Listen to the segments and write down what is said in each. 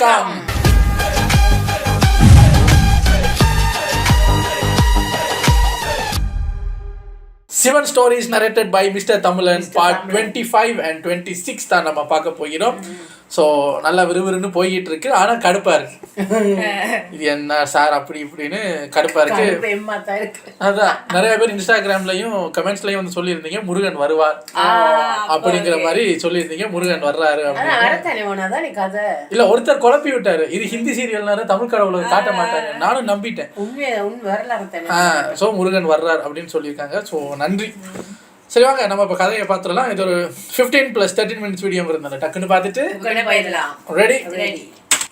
வணக்கம். Seven stories narrated by Mr. Tamilan part 25 and 26 தான் நம்ம பார்க்க போகிறோம். ஸோ நல்லா விறுவிறுன்னு போய்கிட்டு இருக்கு. ஆனால் கடுப்பாக இருக்கு. இது என்ன சார் அப்படி இப்படின்னு கடுப்பாக இருக்கு. அதான் நிறைய பேர் இன்ஸ்டாகிராம்லையும் கமெண்ட்ஸ்லையும் வந்து சொல்லியிருந்தீங்க முருகன் வருவார் அப்படிங்கிற மாதிரி சொல்லியிருந்தீங்க. முருகன் வர்றாரு அப்படின்னு. இல்லை, ஒருத்தர் குழப்பி விட்டாரு. இது ஹிந்தி சீரியல்னாரு தமிழ் கடவுளை காட்ட மாட்டாங்க. நானும் நம்பிட்டேன். ஸோ முருகன் வர்றார் அப்படின்னு சொல்லியிருக்காங்க. ஸோ நன்றி. சரி வாங்க நம்ம இப்போ கதையை பார்த்துடலாம். இது ஒரு 15+13 minutes வீடியோ இருந்தாங்க. டக்குன்னு பார்த்துட்டு ரெடி.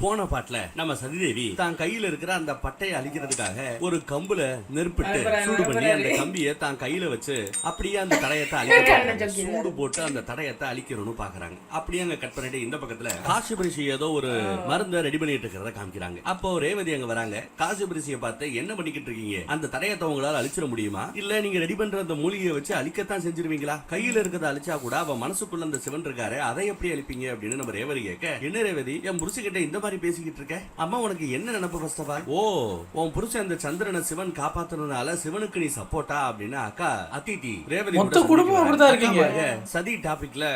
போன பாட்டுல நம்ம சதிதேவி தான் கையில இருக்கிற அந்த பட்டையை அழிக்கிறதுக்காக ஒரு கம்புல நெருப்பிட்டு சூடு பண்ணி அந்த கம்பியை தான் கையில வச்சு அப்படியே அந்த தடயத்தை அழிக்க சூடு போட்டு அந்த தடயத்தை அழிக்கணும்னு பாக்குறாங்க. அப்படியே அங்க கட் பண்ணிட்டு இந்த பக்கத்துல காசிபரிசி ஏதோ ஒரு மருந்தை ரெடி பண்ணிட்டு இருக்கிறத காமிக்கிறாங்க. அப்போ ரேவதி அங்க வராங்க. காசிபரிசியை பார்த்து என்ன பண்ணிக்கிட்டு இருக்கீங்க, அந்த தடயத்தை உங்களால அழிச்சிட முடியுமா, இல்ல நீங்க ரெடி பண்ற அந்த மூலிகையை வச்சு அழிக்கத்தான் செஞ்சிருவீங்களா, கையில இருக்கிறத அழிச்சா கூட அவ மனசுக்குள்ள அந்த சிவன் இருக்காரு அதை எப்படி அழிப்பீங்க அப்படின்னு நம்ம ரேவதி கேட்க, என்ன ரேவதி என் புருஷ கிட்ட இந்த பேசிக்கிட்டு இருக்க, அம்மா உனக்கு என்ன நினைப்பு ஃபர்ஸ்ட் ஆஃப் ஆல், ஓ உன் புருஷன் அந்த சந்திரனை சிவன் காப்பாத்துறதுனால சிவனுக்கு நீ சப்போர்ட்டா அப்படின்னு அக்கா அதிதி ரேவதி மொத்த குடும்பம் அப்படிதான் இருக்கீங்க. சதி டாபிக்ல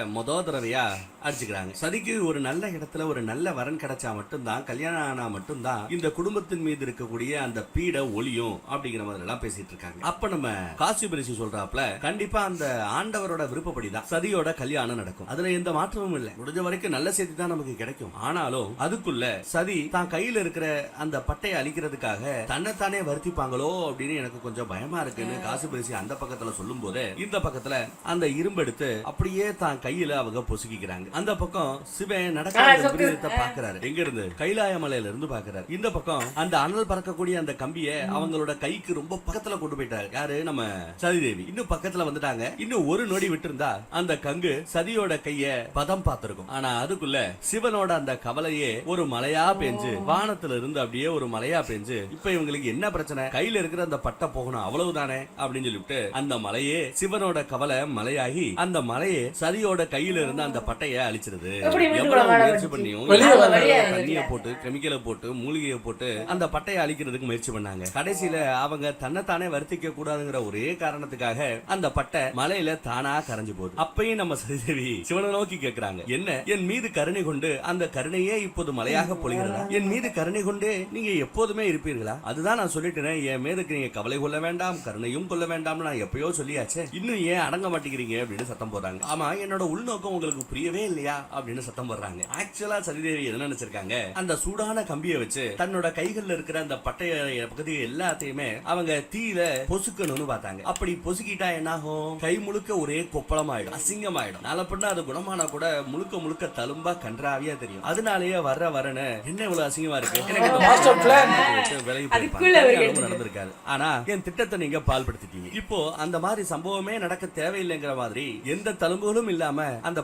தடவையா அடிச்சுக்கிறாங்க. சதிக்கு ஒரு நல்ல இடத்துல ஒரு நல்ல வரன் கிடைச்சா மட்டும்தான், கல்யாணம் ஆனா மட்டும்தான் இந்த குடும்பத்தின் மீது இருக்கக்கூடிய அந்த பீட ஒளியும் அப்படிங்கிற மாதிரி எல்லாம் பேசிட்டு இருக்காங்க. அப்ப நம்ம காசிபரிசி சொல்றாப்ல கண்டிப்பா அந்த ஆண்டவரோட விருப்பப்படிதான் சதியோட கல்யாணம் நடக்கும். அதுல எந்த மாற்றமும் இல்லை. முடிஞ்ச வரைக்கும் நல்ல செய்தி தான் நமக்கு கிடைக்கும். ஆனாலும் அதுக்குள்ள சதி தான் கையில இருக்கிற அந்த பட்டையை அழிக்கிறதுக்காக தன்னைத்தானே வருத்திப்பாங்களோ அப்படின்னு எனக்கு கொஞ்சம் பயமா இருக்குன்னு காசிபரிசி அந்த பக்கத்துல சொல்லும் போது இந்த பக்கத்துல அந்த இரும்பெடுத்து அப்படியே தான் கையில அவங்க பொசுக்கிக்கிறாங்க. அந்த பக்கம் சிவன் நடக்க பாக்குறாரு. எங்க இருந்து, கைலாய மலையில இருந்து பாக்குறாரு. இந்த பக்கம் அந்த அனல் பறக்கக்கூடிய அந்த கம்பிய அவங்களோட கைக்கு ரொம்ப பக்கத்துல கொண்டு போயிட்டாரு. யாரு, நம்ம சதிதேவி. இன்னும் பக்கத்துல வந்துட்டாங்க. இன்னும் ஒரு நொடி விட்டு இருந்தா அந்த கங்கு சதியோட கைய பதம் பார்த்திருக்கும். ஆனா அதுக்குள்ள சிவனோட அந்த கவலையே ஒரு மலையா பெஞ்சு வானத்துல இருந்து அப்படியே ஒரு மலையா பெஞ்சு, இப்ப இவங்களுக்கு என்ன பிரச்சனை, கையில இருக்கிற அந்த பட்டை போகணும் அவ்வளவுதானே அப்படின்னு சொல்லிட்டு அந்த மலையே சிவனோட கவலை மலையாகி அந்த மலையே சதியோட கையில இருந்து அந்த பட்டைய அழிச்சிருது. முயற்சி பண்ணியும் தண்ணிய போட்டு கெமிக்கலை போட்டு மூலிகையை போட்டு அந்த பட்டையை அழிக்கிறதுக்கு முயற்சி பண்ணாங்க. கடைசியில அவங்க தன்னைத்தானே வருத்திக்க கூடாதுங்கிற ஒரே காரணத்துக்காக அந்த பட்டை மலையில தானா கரைஞ்சு போகுது. அப்பயும் நம்ம சதிதேவி சிவனை நோக்கி கேட்கிறாங்க, என்ன என் மீது கருணை கொண்டு அந்த கருணையே இப்போது மலையாக பொழிகிறதா, என் மீது கருணை கொண்டு நீங்க எப்போதுமே இருப்பீர்களா, அதுதான் நான் சொல்லிட்டேன். என் மீதுக்கு நீங்க கவலை கொள்ள வேண்டாம், கருணையும் கொள்ள வேண்டாம், நான் எப்பயோ சொல்லியாச்சே, இன்னும் ஏன் அடங்க மாட்டேங்கிறீங்க அப்படின்னு சத்தம் போடுறாங்க. ஆமா, என்னோட உள்நோக்கம் உங்களுக்கு புரியவே இல்லையா அப்படின்னு சத்தம் போடுறாங்க. ஆக்சுவலா சதிதேவி என்ன நினைச்சிருக்காங்க, அந்த சூடான கம்பியை வச்சு தன்னோட கைகள்ல இருக்கிற அந்த பட்டைய பகுதி எல்லாத்தையுமே அவங்க தீயில பொசுக்கணும்னு பார்த்தாங்க. அப்படி பொசுக்கிட்டா என்ன ஆகும், கை முழுக்க ஒரே கொப்பளம் ஆயிடும், அசிங்கம் ஆயிடும். நாளப்பண்ணா அது குணமானா கூட முழுக்க முழுக்க தழும்பா கன்றாவியா தெரியும். அதனாலேயே வரன்னு என்ன இவ்வளவு அசிங்கமா இருக்கு, நடந்திருக்காது. ஆனா என் திட்டத்தை நீங்க பால்படுத்திட்டீங்க. இப்போ அந்த மாதிரி சம்பவமே நடக்க தேவையில்லைங்கிற மாதிரி எந்த தழும்புகளும் இல்லாம அந்த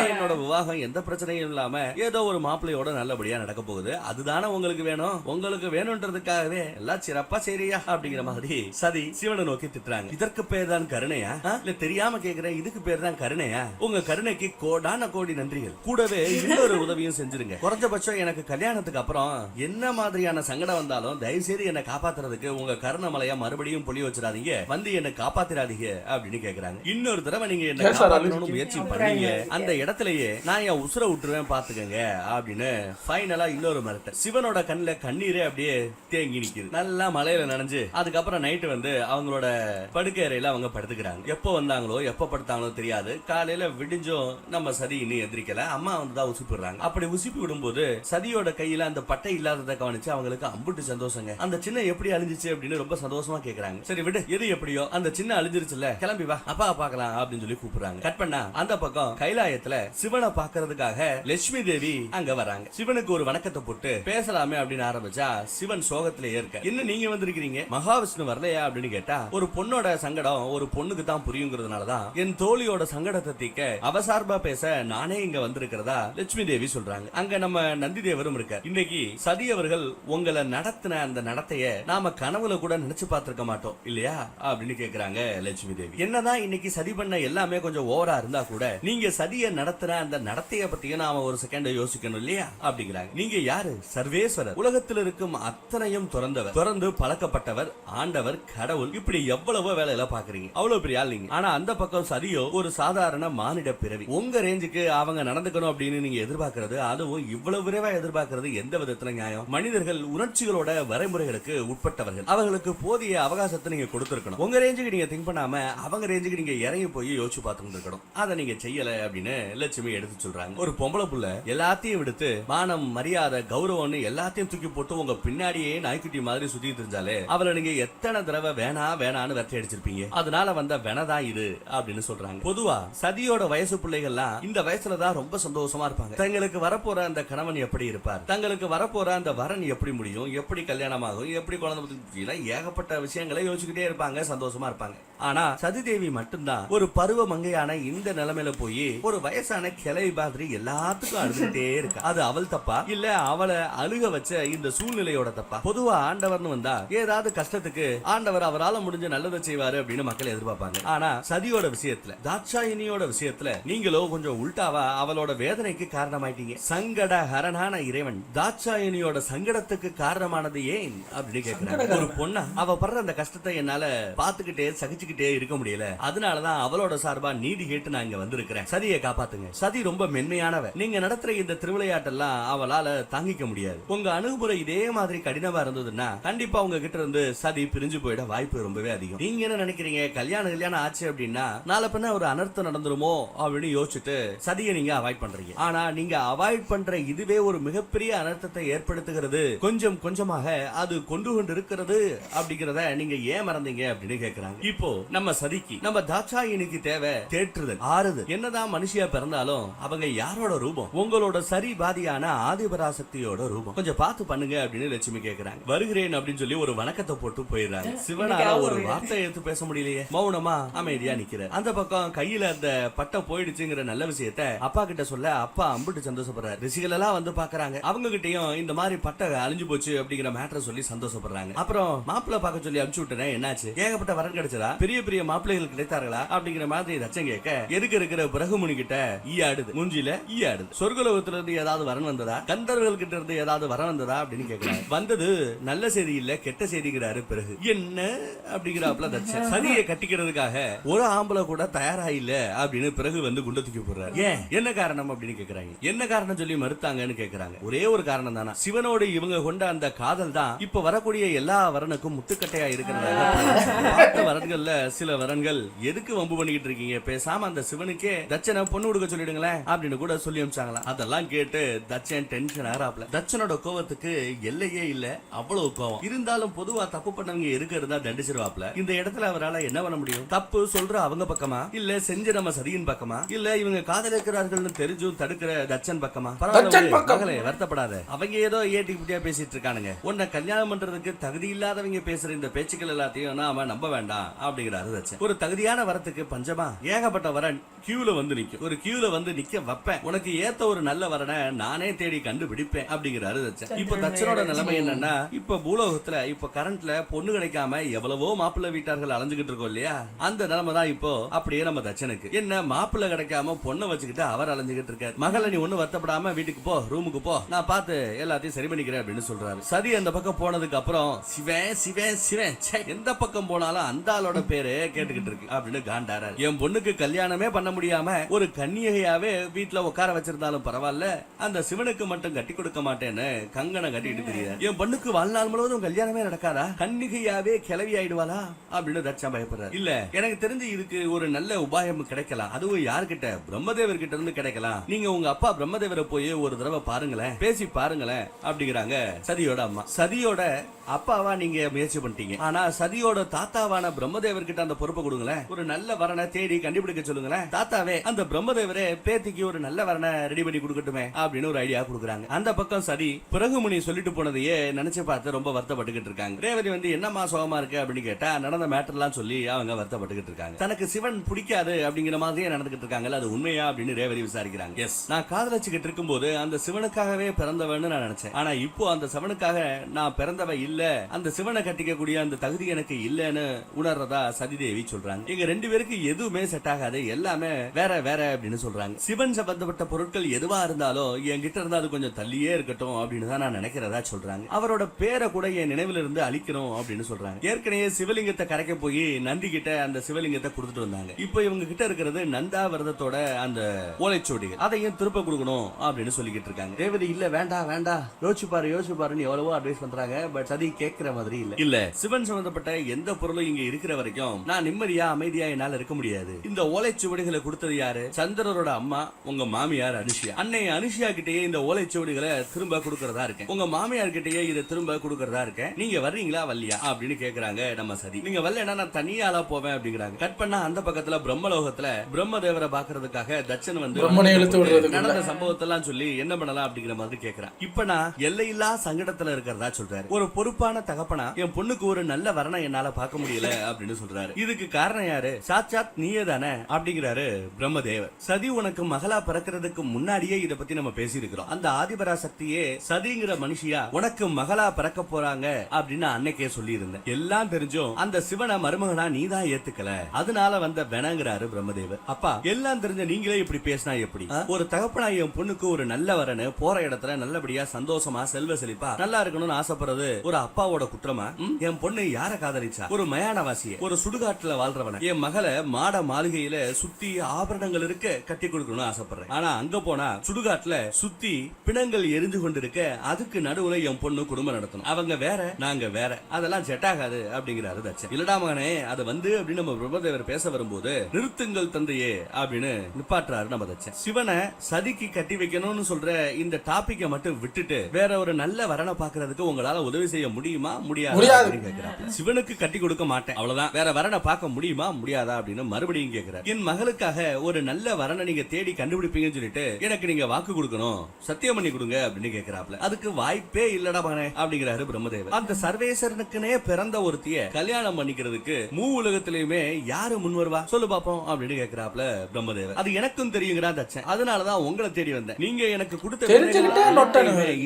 என்னோட விவாகம் எந்த பிரச்சனையும் இல்லாம ஏதோ ஒரு மாப்பிள்ளையோட நல்லபடியா நடக்க போகுது. அதுதானே உங்களுக்கு வேணும், உங்களுக்கு வேணும்ன்றதுக்காகவே எல்லாம் சிறப்பா சரியா அப்படிங்கிற மாதிரி சதி சிவனை நோக்கி திட்டுறாங்க. இதற்கு பேர் தான் கருணையா, இல்ல தெரியாம கேக்குறேன், இதுக்கு பேர் தான் கருணையா? உங்க கருணைக்கு கோடான கோடி நன்றிகள். கூடவே இன்னொரு உதவியும் செஞ்சிருங்க. குறைஞ்சபட்சம் எனக்கு கல்யாணத்துக்கு அப்புறம் என்ன மாதிரியான சங்கடம் வந்தாலும் தயவு செய்து என்னை காப்பாத்துறதுக்கு உங்க கருணமலையா மறுபடியும் பொழி வச்சிடாதீங்க, வந்து என்னை காப்பாத்திராதீங்க அப்படின்னு கேக்குறாங்க. இன்னொரு தடவை நீங்க என்ன காப்பாற்றணும்னு முயற்சி பண்ணீங்க, அந்த இடத்துலயே நான் என் உசுர விட்டுருவேன் பாத்துக்கங்க அப்படின்னு ஃபைனலா இன்னொரு மிரட்டல். சிவனோட கண்ணுல கண்ணீரே அப்படியே தேங்கி நிக்குது. நல்லா மலையில நனைஞ்சு அதுக்கப்புறம் நைட்டு வந்து அவங்களோட படுக்கை அறையில அவங்க படுத்துக்கிறாங்க. எப்போ வந்தாங்களோ எப்ப படுத்தாங்களோ தெரியாது. காலையில விடிஞ்சும் நம்ம சதி இன்னும் எந்திரிக்கல. அம்மா வந்து தான் உசுப்பிடுறாங்க. அப்படி உசுப்பி விடும்போது சதியோட கையில அந்த பட்டை இல்லாததை கவனிச்சு அவங்களுக்கு அம்புட்டு சந்தோஷங்க. அந்த சின்ன எப்படி அழிஞ்சிச்சு அப்படின்னு ரொம்ப சந்தோஷமா கேக்குறாங்க. சரி விடு, எது எப்படியோ அந்த சின்ன அழிஞ்சிருச்சுல, கிளம்பி வா அப்பா பாக்கலாம் அப்படின்னு சொல்லி கூப்பிடுறாங்க. கட் பண்ணா அந்த பக்கம் கைலாயத்துல சிவனை பாக்குறதுக்காக லட்சுமி தேவி அங்க வராங்க. சிவனுக்கு ஒரு வணக்கத்தை போட்டு பேசலாமே அப்படின்னு ஆரம்பிச்சா சிவன் சோகத்திலே இருக்க, என்ன நீங்க வந்திருக்கீங்க, மகாவிஷ்ணு வரலையா அப்படின்னு கேட்டா, ஒரு பொண்ணோட சங்கடம் ஒரு பொண்ணுக்கு தான் புரியுங்கிறதுனாலதான் என் தோழியோட சங்கடத்தை தீக்க அவசார்பா பேச நானே இங்க வந்திருக்கிறதா லட்சுமி தேவி சொல்றாங்க. அங்க நம்ம நந்தி தேவரும் இருக்க. இன்னைக்கு சதி அவர்கள் உங்களை நடத்தின அந்த நடத்தைய நாம கனவுல கூட நினைச்சு பார்த்திருக்க மாட்டோம் இல்லையா அப்படின்னு கேக்குறாங்க லட்சுமி தேவி. என்னதான் இன்னைக்கு சதி பண்ண எல்லாமே கொஞ்சம் ஓவரா இருந்தா கூட நீங்க நீங்க சதியை நடத்துற அந்த நடத்தைய பத்தியும் நாம ஒரு செகண்ட் யோசிக்கணும் இல்லையா அப்படிங்கிறாங்க. நீங்க யாரு? சர்வேஸ்வரர், உலகத்தில் இருக்கும் அத்தனையும் துறந்தவர், துறந்து பழக்கப்பட்டவர், ஆண்டவர், கடவுள், இப்படி எவ்வளவோ வேலையில பாக்குறீங்க. அவ்வளவு பெரிய ஆள் நீங்க. ஆனா அந்த பக்கம் சதியோ ஒரு சாதாரண மானிட பிறவி. உங்க ரேஞ்சுக்கு அவங்க நடந்துக்கணும் அப்படின்னு நீங்க எதிர்பார்க்கறது, அதுவும் இவ்வளவு விரைவா எதிர்பார்க்கறது எந்த விதத்துல நியாயம்? மனிதர்கள் உணர்ச்சிகளோட வரைமுறைகளுக்கு உட்பட்டவர்கள். அவர்களுக்கு போதிய அவகாசத்தை நீங்க கொடுத்திருக்கணும். உங்க ரேஞ்சுக்கு நீங்க திங்க் பண்ணாம அவங்க ரேஞ்சுக்கு நீங்க இறங்கி போய் யோசிச்சு பார்த்துட்டு இருக்கணும். அதை நீங்க செய்யல அப்படின்னு லட்சுமி எடுத்து சொல்றாங்க. ஒரு பொம்பளை புள்ள எல்லாத்தையும் விடுத்து மானம், மரியாதை, கௌரவம்னு எல்லாத்தையும் தூக்கி போட்டு உங்க பின்னாடியே நாய்க்குட்டி மாதிரி சுத்தி தெரிஞ்சாலே அவளை நீங்க எத்தனை தடவை வேணான்னு வெற்றி அடிச்சிருப்பீங்க. அதனால வந்த வெனதான் இது அப்படின்னு சொல்றாங்க. பொதுவா சதியோட வயசு பிள்ளைகள்லாம் இந்த வயசுலதான் ரொம்ப சந்தோஷமா இருப்பாங்க. தங்களுக்கு வரப்போற அந்த கணவன் எப்படி இருப்பார், தங்களுக்கு வரப்போற அந்த வரன் எப்படி முடியும், எப்படி கல்யாணம் ஆகும், எப்படி குழந்தை, ஏகப்பட்ட விஷயங்களை யோசிச்சுக்கிட்டே இருப்பாங்க, சந்தோஷமா இருப்பாங்க. ஆனா சதிதேவி மட்டும்தான் ஒரு பருவ மங்கையான இந்த நிலைமையில போய் ஒரு வயசான கிளை மாதிரி எல்லாத்துக்கும் அழுதுட்டே இருக்கா. அது அவள் தப்பா இல்ல அவளை அழுக வச்ச இந்த சூழ்நிலையோட தப்பா? பொதுவா ஆண்டவர்னு வந்தா ஏதாவது கஷ்டத்துக்கு ஆண்டவர் அவரால் முடிஞ்ச நல்லதை செய்வாரு அப்படின்னு மக்கள் எதிர்பார்ப்பாங்க. ஆனா சதியோட விஷயத்துல, தாட்சாயினியோட விஷயத்துல நீங்களோ கொஞ்சம் உல்டாவா அவளோட வேதனைக்கு காரணமாயிட்டீங்க. சங்கட ஹரணான இறைவன் தாட்சாயினியோட சங்கடத்துக்கு காரணமானது ஏன் அப்படின்னு கேட்கிறாங்க. ஒரு பொண்ணா அவ படுற அந்த கஷ்டத்தை என்னால பாத்துக்கிட்டே சகிச்சுக்கிட்டே இருக்க முடியல. அதனாலதான் அவளோட சார்பா நீதி கேட்டு நான் இங்க வந்திருக்கிறேன். சதியை காப்பாத்துங்க. சதி ரொம்ப மென்மையானவ. நீங்க நடத்துற இந்த திருவிளையாட்டெல்லாம் அவளால தாங்கிக்க முடியாது. உங்க அணுகுமுறை இதே மாதிரி கடினமா இருந்ததுன்னா கண்டிப்பா உங்க கிட்ட இருந்து சதி பிரிஞ்சு போயிட வாய்ப்பு ரொம்பவே அதிகம். நீங்க என்ன நினைக்கிறீங்க? கல்யாணம் ஆச்சு அப்படின்னா நாளை பின்ன ஒரு அனர்த்தம் நடந்துருமோ அப்படின்னு யோசிச்சுட்டு சதியை நீங்க அவாய்ட் பண்றீங்க. ஆனா நீங்க அவாய்ட் பண்ற இதுவே ஒரு மிகப்பெரிய அனர்த்தத்தை ஏற்படுத்துகிறது. கொஞ்சம் கொஞ்சமாக அது கொண்டு இருக்கிறது அப்படிங்கறத நீங்க ஏன் மறந்தீங்க அப்படின்னு கேக்குறாங்க. இப்போ நம்ம சதிக்கு, நம்ம தாட்சாயினிக்கு தேவை தேற்றுதல், ஆறுதல். என்னதான் மனுஷியா பிறந்தாலும் அவங்க யாரோட ரூபம்? உங்களோட சரி பாதியான ஆதிபராசக்தியோட ரூபம். கொஞ்சம் பார்த்து பண்ணுங்க அப்படின்னு லட்சுமி கேக்குறாங்க. வருகிறேன் அப்படின்னு சொல்லி ஒரு வணக்கத்தை போட்டு போயிடுறாங்க. சிவனால ஒரு வார்த்தை எடுத்து பேச முடியலையே, மௌனமா அமைதியா நிக்கிறார். அந்த பக்கம் கையில அந்த பட்டம் போயிடுச்சுங்கிற நல்ல விஷயத்த அப்பா கிட்ட சொல்ல அப்பா அம்பிட்டு சந்தோஷப்படுறாரு. ரிஷிகள் எல்லாம் வந்து பாக்குறாங்க. அவங்க கிட்டயும் இந்த மாதிரி பட்டை அழிஞ்சு போச்சு அப்படிங்கிற மேட்டரை சொல்லி சந்தோஷப்படுறாங்க. அப்புறம் மாப்பிள்ளை பார்க்க சொல்லி அனுப்பிச்சு விட்டேன், என்னாச்சு? ஏகப்பட்ட வரன் கிடைச்சதா? பெரிய பெரிய மாப்பிள்ளைகள் கிடைத்தார்களா அப்படிங்கிற மாதிரி தச்சம் கேட்க எதுக்கு இருக்கிற பிரகுமுனி கிட்ட ஈயாடுது, மூஞ்சில ஈயாடுது. சொர்க்கலோகத்துல இருந்து ஏதாவது வரன் வந்ததா, கந்தர்கள் கிட்ட இருந்து ஏதாவது வரன் வந்ததா அப்படின்னு கேட்கிறாங்க. வந்தது நல்ல செய்தி இல்ல கெட்ட செய்திங்கிறாரு. பிறகு என்ன அப்படிங்கிறாப்ல தச்சன். சதியை கட்டிக்கிறதுக்காக ஒரு ஆம்பளை கூட தயாரா இல்ல அப்படின்னு பிறகு வந்து குண்ட தூக்கி போடுறாரு. ஏன், என்ன காரணம் அப்படின்னு கேக்குறாங்க. என்ன காரணம் சொல்லி மறுத்தாங்கன்னு கேக்குறாங்க. ஒரே ஒரு காரணம் தானா, சிவனோடு இவங்க கொண்ட அந்த காதல் தான் இப்ப வரக்கூடிய எல்லா வரனுக்கும் முட்டுக்கட்டையா இருக்கிறதாக. வரன்கள்ல சில வரன்கள் எதுக்கு வம்பு பண்ணிக்கிட்டு இருக்கீங்க, பேசாம அந்த சிவனுக்கே தச்சனை பொண்ணு கொடுக்க சொல்லிடுங்களேன் அப்படின்னு கூட சொல்லி அனுப்பிச்சாங்களா. அதெல்லாம் கேட்டு தச்சன் டென்ஷன் ஆறாப்ல. தச்சனோட கோவத்துக்கு எல்லையே இல்ல, அவ்வளவு கோவம். இருந்தாலும் பொதுவா தப்பு பண்ணவங்க இருக்கிறதா தண்டிச்சிருவாப்ல. இந்த இடத்துல அவரால் என்ன பண்ண முடியும்? தப்பு சொல்ற அவங்க பக்கமா, இல்ல செஞ்ச நம்ம சதியின் பக்கமா, இல்ல இவங்க காதலிக்கிறார்கள் தெரிஞ்சும் தடுக்கிற தச்சன் பக்கமா? பரவாயில்ல, வருத்தப்படாத. அவங்க ஏதோ ஏட்டிக்கிட்டியா பேசிட்டு இருக்கானுங்க. உன்னை கல்யாணம் பண்றதுக்கு தகுதி இல்லாதவங்க பேசுற இந்த பேச்சுக்கள் எல்லாத்தையும் நாம நம்ப வேண்டாம் அப்படிங்கிறாரு தச்சன். ஒரு தகுதியான வரத்துக்கு பஞ்சமா? ஏகப்பட்ட வரன் கியூல வந்து நிக்கும். ஒரு கியூல வந்து நிக்க வைப்பேன், உனக்கு ஏத்த ஒரு நல்ல வரனை நானே தேடி கண்டுபிடிப்பேன் அப்படிங்கிறாரு தச்சன். இப்ப தச்சனோட நிலைமை என்னன்னா, இப்ப பூலோகத்துல இப்ப கரண்ட்ல பொண்ணு கிடைக்காம எவ்வளவோ மாப்பிள்ளை வீட்டார்கள் அலைஞ்சுகிட்டு இருக்கோம் இல்லையா, அந்த நிலைமை தான் இப்போ அப்படியே நம்ம தச்சனுக்கு. என்ன மாப்பிள்ளை கிடைக்காம பொண்ணை வச்சுக்கிட்டு அவர் அலைஞ்சுகிட்டு இருக்காரு. மகளை நீ ஒண்ணு வருத்தப்படாம வீட்டுக்கு போ, ரூமுக்கு போ, நான் பார்த்து எல்லாத்தையும் சரி பண்ணிக்கிறேன் அப்படின்னு சொல்றாரு. சதி அந்த பக்கம் போனதுக்கு அப்புறம் சிவன் சிவன் சிவன் எந்த பக்கம் போனாலும் அந்த ஆளோட பேரு கேட்டுக்கிட்டு இருக்கு அப்படின்னு காண்டாரு. என் பொண்ணுக்கு கல்யாணமே பண்ண முடியாம ஒரு கன்னிகையாவே வீட்டுல உட்கார வச்சிருந்தாலும் பரவாயில்ல, அந்த சிவனுக்கு மட்டும் கட்டி கொடுக்க மாட்டேன்னு கங்கணம் கட்டிட்டு தெரியுது. என் பொண்ணுக்கு வாழ்நாள் முழுவதும் கல்யாணமே நடக்காதா, கன்னிகையாவே கிளவி ஆயிடுவாளா அப்படின்னு தச்சா பயப்படுறாரு. இல்ல, எனக்கு தெரிஞ்சு இதுக்கு ஒரு நல்ல உபாயம் கிடைக்கலாம். அதுவும் யாருக்கிட்ட? பிரம்மதேவர் கிட்ட இருந்து கிடைக்கலாம். நீங்க உங்க அப்பா பிரம்மதேவரை போய் ஒரு தடவை பாருங்களேன், பேசி பாருங்களேன் அப்படிங்கிறாங்க சதியோட அம்மா. சதியோட அப்பாவா நீங்க முயற்சி பண்ணிட்டீங்க, ஆனா சதியோட தாத்தாவான பிரம்மதேவர் கிட்ட அந்த பொறுப்பை கொடுங்களேன். ஒரு நல்ல வரனை தேடி கண்டுபிடிக்க சொல்லுங்களேன். தாத்தாவே அந்த பிரம்மதேவரே பேத்திக்கு ஒரு நல்ல வரனை ரெடி பண்ணி கொடுக்கட்டுமே அப்படின்னு ஒரு ஐடியா கொடுக்குறாங்க. அந்த பக்கம் சதி பிரகுமுனி சொல்லிட்டு போனதையே நினைச்சு பார்த்து ரொம்ப வருத்தப்பட்டுக்கிட்டு இருக்காங்க. ரேவதி வந்து என்னமா சோகமா இருக்கு அப்படின்னு கேட்டா நடந்த மேட்டர் எல்லாம் சொல்லி அவங்க வருத்தப்பட்டுக்கிட்டு இருக்காங்க. தனக்கு சிவன் பிடிக்காது அப்படிங்கிற மாதிரியே நடந்துகிட்டு இருக்காங்க. அது உண்மையா அப்படின்னு ரேவதி விசாரிக்கிறாங்க. எஸ், நான் காதலிச்சுக்கிட்டு இருக்கும்போது அந்த சிவனுக்காகவே பிறந்தவன்னு நான் நினைச்சேன். ஆனா இப்போ அந்த சிவனுக்காக நான் பிறந்தவ இல்ல இல்ல, அந்த சிவனை கட்டிக்கக்கூடிய அந்த தகுதி எனக்கு இல்லன்னு உணர்றதா சதிதேவி சொல்றாங்க. எங்க 2 பேருக்கு எதுவுமே செட் ஆகாது, எல்லாமே வேற வேற அப்படின்னு சொல்றாங்க. சிவன் சம்பந்தப்பட்ட பொருட்கள் எதுவா இருந்தாலும் என்கிட்ட இருந்தா அது கொஞ்சம் தள்ளியே இருக்கட்டும் அப்படின்னு தான் நான் நினைக்கிறதா சொல்றாங்க. அவரோட பேரை கூட என் நினைவுல இருந்து அழிக்கணும் அப்படின்னு சொல்றாங்க. ஏற்கனவே சிவலிங்கத்தை கரைக்க போய் நந்தி கிட்ட அந்த சிவலிங்கத்தை கொடுத்துட்டு வந்தாங்க. இப்போ இவங்க கிட்ட இருக்கிறது நந்தா விரதத்தோட அந்த ஓலைச்சுவடிகள், அதையும் திருப்ப கொடுக்கணும் அப்படின்னு சொல்லிக்கிட்டு இருக்காங்க. ரேவதி இல்ல வேண்டாம் வேண்டாம், யோசிச்சு பாருன்னு எவ்வளவோ அட்வைஸ் பண்றாங்க. பட் சதி கேட்கிற மாதிரி இல்ல. சிவன் சம்பந்தப்பட்ட எந்த பொருளும் இங்க இருக்கிற வரைக்கும் நான் நிம்மதியா அமைதியா என்னால இருக்க முடியாது. இந்த ஓலைச்சுவடிகளை கொடுத்தது யாரு? சந்திரரோட அம்மா, உங்க மாமியார் அனுஷியா. அன்னை அனுஷியா கிட்டயே இந்த ஓலைச்சுவடிகளை திரும்ப கொடுக்கறதா இருக்கேன். உங்க மாமியார் கிட்டயே இதை திரும்ப கொடுக்கறதா இருக்கேன். நீங்க வர்றீங்களா வரலையா அப்படின்னு கேக்குறாங்க நம்ம சதி. நீங்க வரலன்னா நான் தனியாலா போவேன் அப்படிங்கிறாங்க. கட் பண்ணா அந்த பக்கத்துல பிரம்மலோகத்துல பிரம்மதேவரை பாக்குறதுக்காக தட்சன் வந்து நடந்த சம்பவத்தெல்லாம் சொல்லி என்ன பண்ணலாம் அப்படிங்கிற மாதிரி கேக்குறான். இப்ப நான் எல்லையில்லா சங்கடத்துல இருக்கிறதா சொல்றாரு. ஒரு பொறுப்பான தகப்பனா என் பொண்ணுக்கு ஒரு நல்ல வரணை என்னால பார்க்க முடியல அப்படின்னு சொல்றாரு. இதுக்கு காரணம் யாரு? சாட்சாத் நீயே தானே அப்படிங்கிறாரு பிரம்மதேவர். சதி உனக்கு மகளா பிறக்கிறதுக்கு முன்னாடியே இத பத்தி நம்ம பேசி இருக்கிறோம். அந்த ஆதிபராசக்தியே சதிங்கிற மனுஷியா உனக்கு மகளா பிறக்க போறாங்க அப்படின்னு அன்னைக்கே சொல்லி இருந்தேன். எல்லாம் தெரிஞ்சும் அந்த சிவனை மருமகனா நீதான் ஏத்துக்கல, அதனால வந்த வெனங்கிறாரு பிரம்மதேவர். அப்பா எல்லாம் தெரிஞ்ச நீங்களே இப்படி பேசினா எப்படி? ஒரு தகப்பனா என் பொண்ணுக்கு ஒரு நல்ல வரன்னு போற இடத்துல நல்லபடியா சந்தோஷமா செல்வ செழிப்பா நல்லா இருக்கணும்னு ஆசைப்படுறது ஒரு அப்பாவோட குற்றமா? என் பொண்ணு யார காதலிச்சா? ஒரு மயானவாசிய, ஒரு சுடுகாட்டுல வாழ்றவன என் மகளை மாட மாளிகையில சுத்தி ஆபரணங்கள் இருக்க கட்டி கொடுக்கணும்னு ஆசைப்படுறேன். ஆனா அங்க போனா சுடுகாட்டுல சுத்தி பிணங்கள் எரிஞ்சு கொண்டு இருக்க, அதுக்கு நடுவுல என் பொண்ணு குடும்பம் நடத்தணும். அவங்க வேற, நாங்க வேற, அதெல்லாம் செட் ஆகாது அப்படிங்கிறாரு தட்சன். இல்லடா மகனே, அது வந்து அப்படின்னு நம்ம பிரம்மதேவர் பேச வரும்போது நிறுத்துங்கள் தந்தையே அப்படின்னு நிப்பாட்டுறாரு நம்ம தட்சன். சிவனை சதிக்கு கட்டி வைக்கணும்னு சொல்ற இந்த டாபிக்கை மட்டும் விட்டுட்டு வேற ஒரு நல்ல வரனை பாக்குறதுக்கு உங்களால உதவி செய்ய முடியுமா முடியாது கேட்கிறாரு. சிவனுக்கு கட்டி கொடுக்க மாட்டேன் அவ்வளவுதான், வேற வரனை பார்க்க முடியுமா முடியாதா அப்படின்னு மறுபடியும் கேட்கிறார். என் மகளுக்காக ஒரு நல்ல வரனை நீங்க தேடி கண்டுபிடிப்பீங்கன்னு சொல்லிட்டு எனக்கு நீங்க வாக்கு கொடுக்கணும், சத்தியம் பண்ணி கொடுங்க அப்படின்னு கேட்கிறாப்ல. அதுக்கு வாய்ப்பே இல்லடா மகனே அப்படிங்கிறாரு பிரம்மதேவர். அந்த சர்வேஸ்வரனுக்குனே பிறந்த ஒருத்திய கல்யாணம் பண்ணிக்கிறதுக்கு மூ உலகத்திலயுமே யாரு முன் வருவா சொல்லு பாப்போம் அப்படின்னு கேட்கிறாப்ல பிரம்மதேவர். அது எனக்கும் தெரியுங்கிறா தட்சன், அதனாலதான் உங்களை தேடி வந்தேன். நீங்க எனக்கு கொடுத்த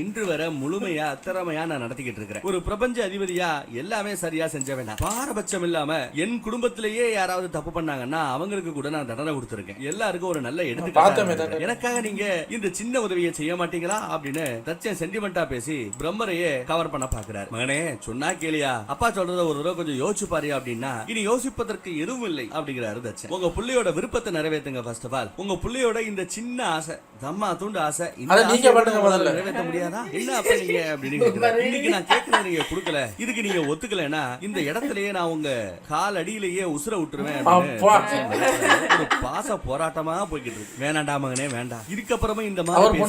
இன்று வரை முழுமையா திறமையா நான் நடத்திக்கிட்டு இருக்கிறேன். ஒரு பிரபஞ்ச அதிபதியா எல்லாமே சரியா செஞ்ச வேண்டாம், பாரபட்சம் இல்லாம என் குடும்பத்திலேயே யாராவது தப்பு பண்ணாங்கன்னா அவங்களுக்கு கூட நான் தண்டனை கொடுத்திருக்கேன். எல்லாருக்கும் ஒரு நல்ல எடுத்துக்காட்டு. எனக்காக நீங்க இந்த சின்ன உதவியை செய்ய மாட்டீங்களா அப்படின்னு தட்சன் சென்டிமெண்டா பேசி பிரம்மரையே கவர் பண்ண பாக்குறாரு. மகனே சொன்னா கேளியா, அப்பா சொல்றத ஒரு தடவை கொஞ்சம் யோசிச்சு பாரியா அப்படின்னா இனி யோசிப்பதற்கு எதுவும் இல்லை அப்படிங்கிறாரு தட்சன். உங்க புள்ளையோட விருப்பத்தை நிறைவேற்றுங்க. ஃபர்ஸ்ட் ஆஃப் ஆல் உங்க புள்ளையோட இந்த சின்ன ஆசை, தம்மா தூண்டு ஆசை, நிறைவேற்ற முடியாதா என்ன அப்ப நீங்க அப்படின்னு கேக்குறாரு. இன்னைக்கு நான் கேட்கறது நீங்க கொடுக்கல, இதுக்கு நீங்க ஒத்துக்கலன்னா இந்த இடத்துலயே நான் உங்க கால் அடியிலேயே உசுர விட்டுருவேன் ஒரு பாச போராட்டமா போய்கிட்டு இருக்கு. வேணாண்டா மகனே வேண்டாம், இதுக்கப்புறமா இந்த மாதிரி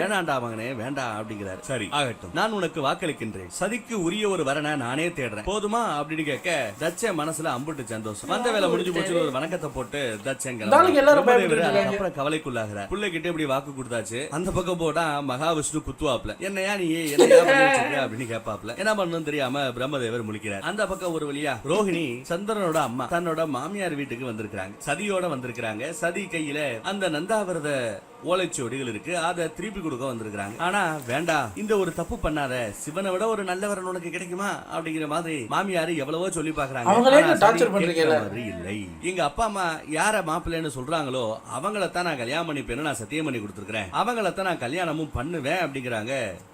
வேணாண்டா மகனே வேண்டாம் அப்படிங்கிறாரு. சரி ஆகட்டும், நான் உனக்கு வாக்களிக்கின்றேன். சதிக்கு உரிய ஒரு வரனை நானே தேடுறேன், போதுமா அப்படின்னு கேட்க தட்சன் மனசுல அம்புட்டு சந்தோஷம். வந்த வேலை முடிஞ்சு போச்சு ஒரு வணக்கத்தை போட்டு தட்சன் அப்புறம் கவலைக்குள்ளாகிறார். பிள்ளைகிட்ட இப்படி வாக்கு கொடுத்தாச்சு, அந்த பக்கம் போட்டா மகாவிஷ்ணு குத்துவாப்ல, என்னையா நீ அப்படின்னு கேட்பாப்ல. என்ன பண்ணணும் தெரியாம பிரம்மதேவர் முழிக்கிறார். அந்த பக்கம் ஒரு வழியா ரோஹிணி சந்திரனோட அம்மா தன்னோட மாமியார் வீட்டுக்கு வந்திருக்காங்க, சதியோட வந்திருக்காங்க. சதி கையில அந்த நந்தாவிரத ஓலைச்சுவடிகள் இருக்கு, அதை திருப்பி கொடுக்க வந்திருக்காங்க. ஆனா வேண்டாம், இந்த ஒரு தப்பு பண்ணாத, சிவனை விட ஒரு நல்லவரன் உனக்கு கிடைக்குமா அப்படிங்கிற மாதிரி மாமியாரு எவ்வளவோ சொல்லி பாக்குறாங்க. இல்லை, எங்க அப்பா அம்மா யார மாப்பிள்ளைன்னு சொல்றாங்களோ அவங்களத்தான் நான் கல்யாணம் பண்ணிப்பேன்னு நான் சத்தியம் பண்ணி கொடுத்துருக்கேன், அவங்களத்தான் நான் கல்யாணமும் பண்ணுவேன் அப்படிங்கிறாங்க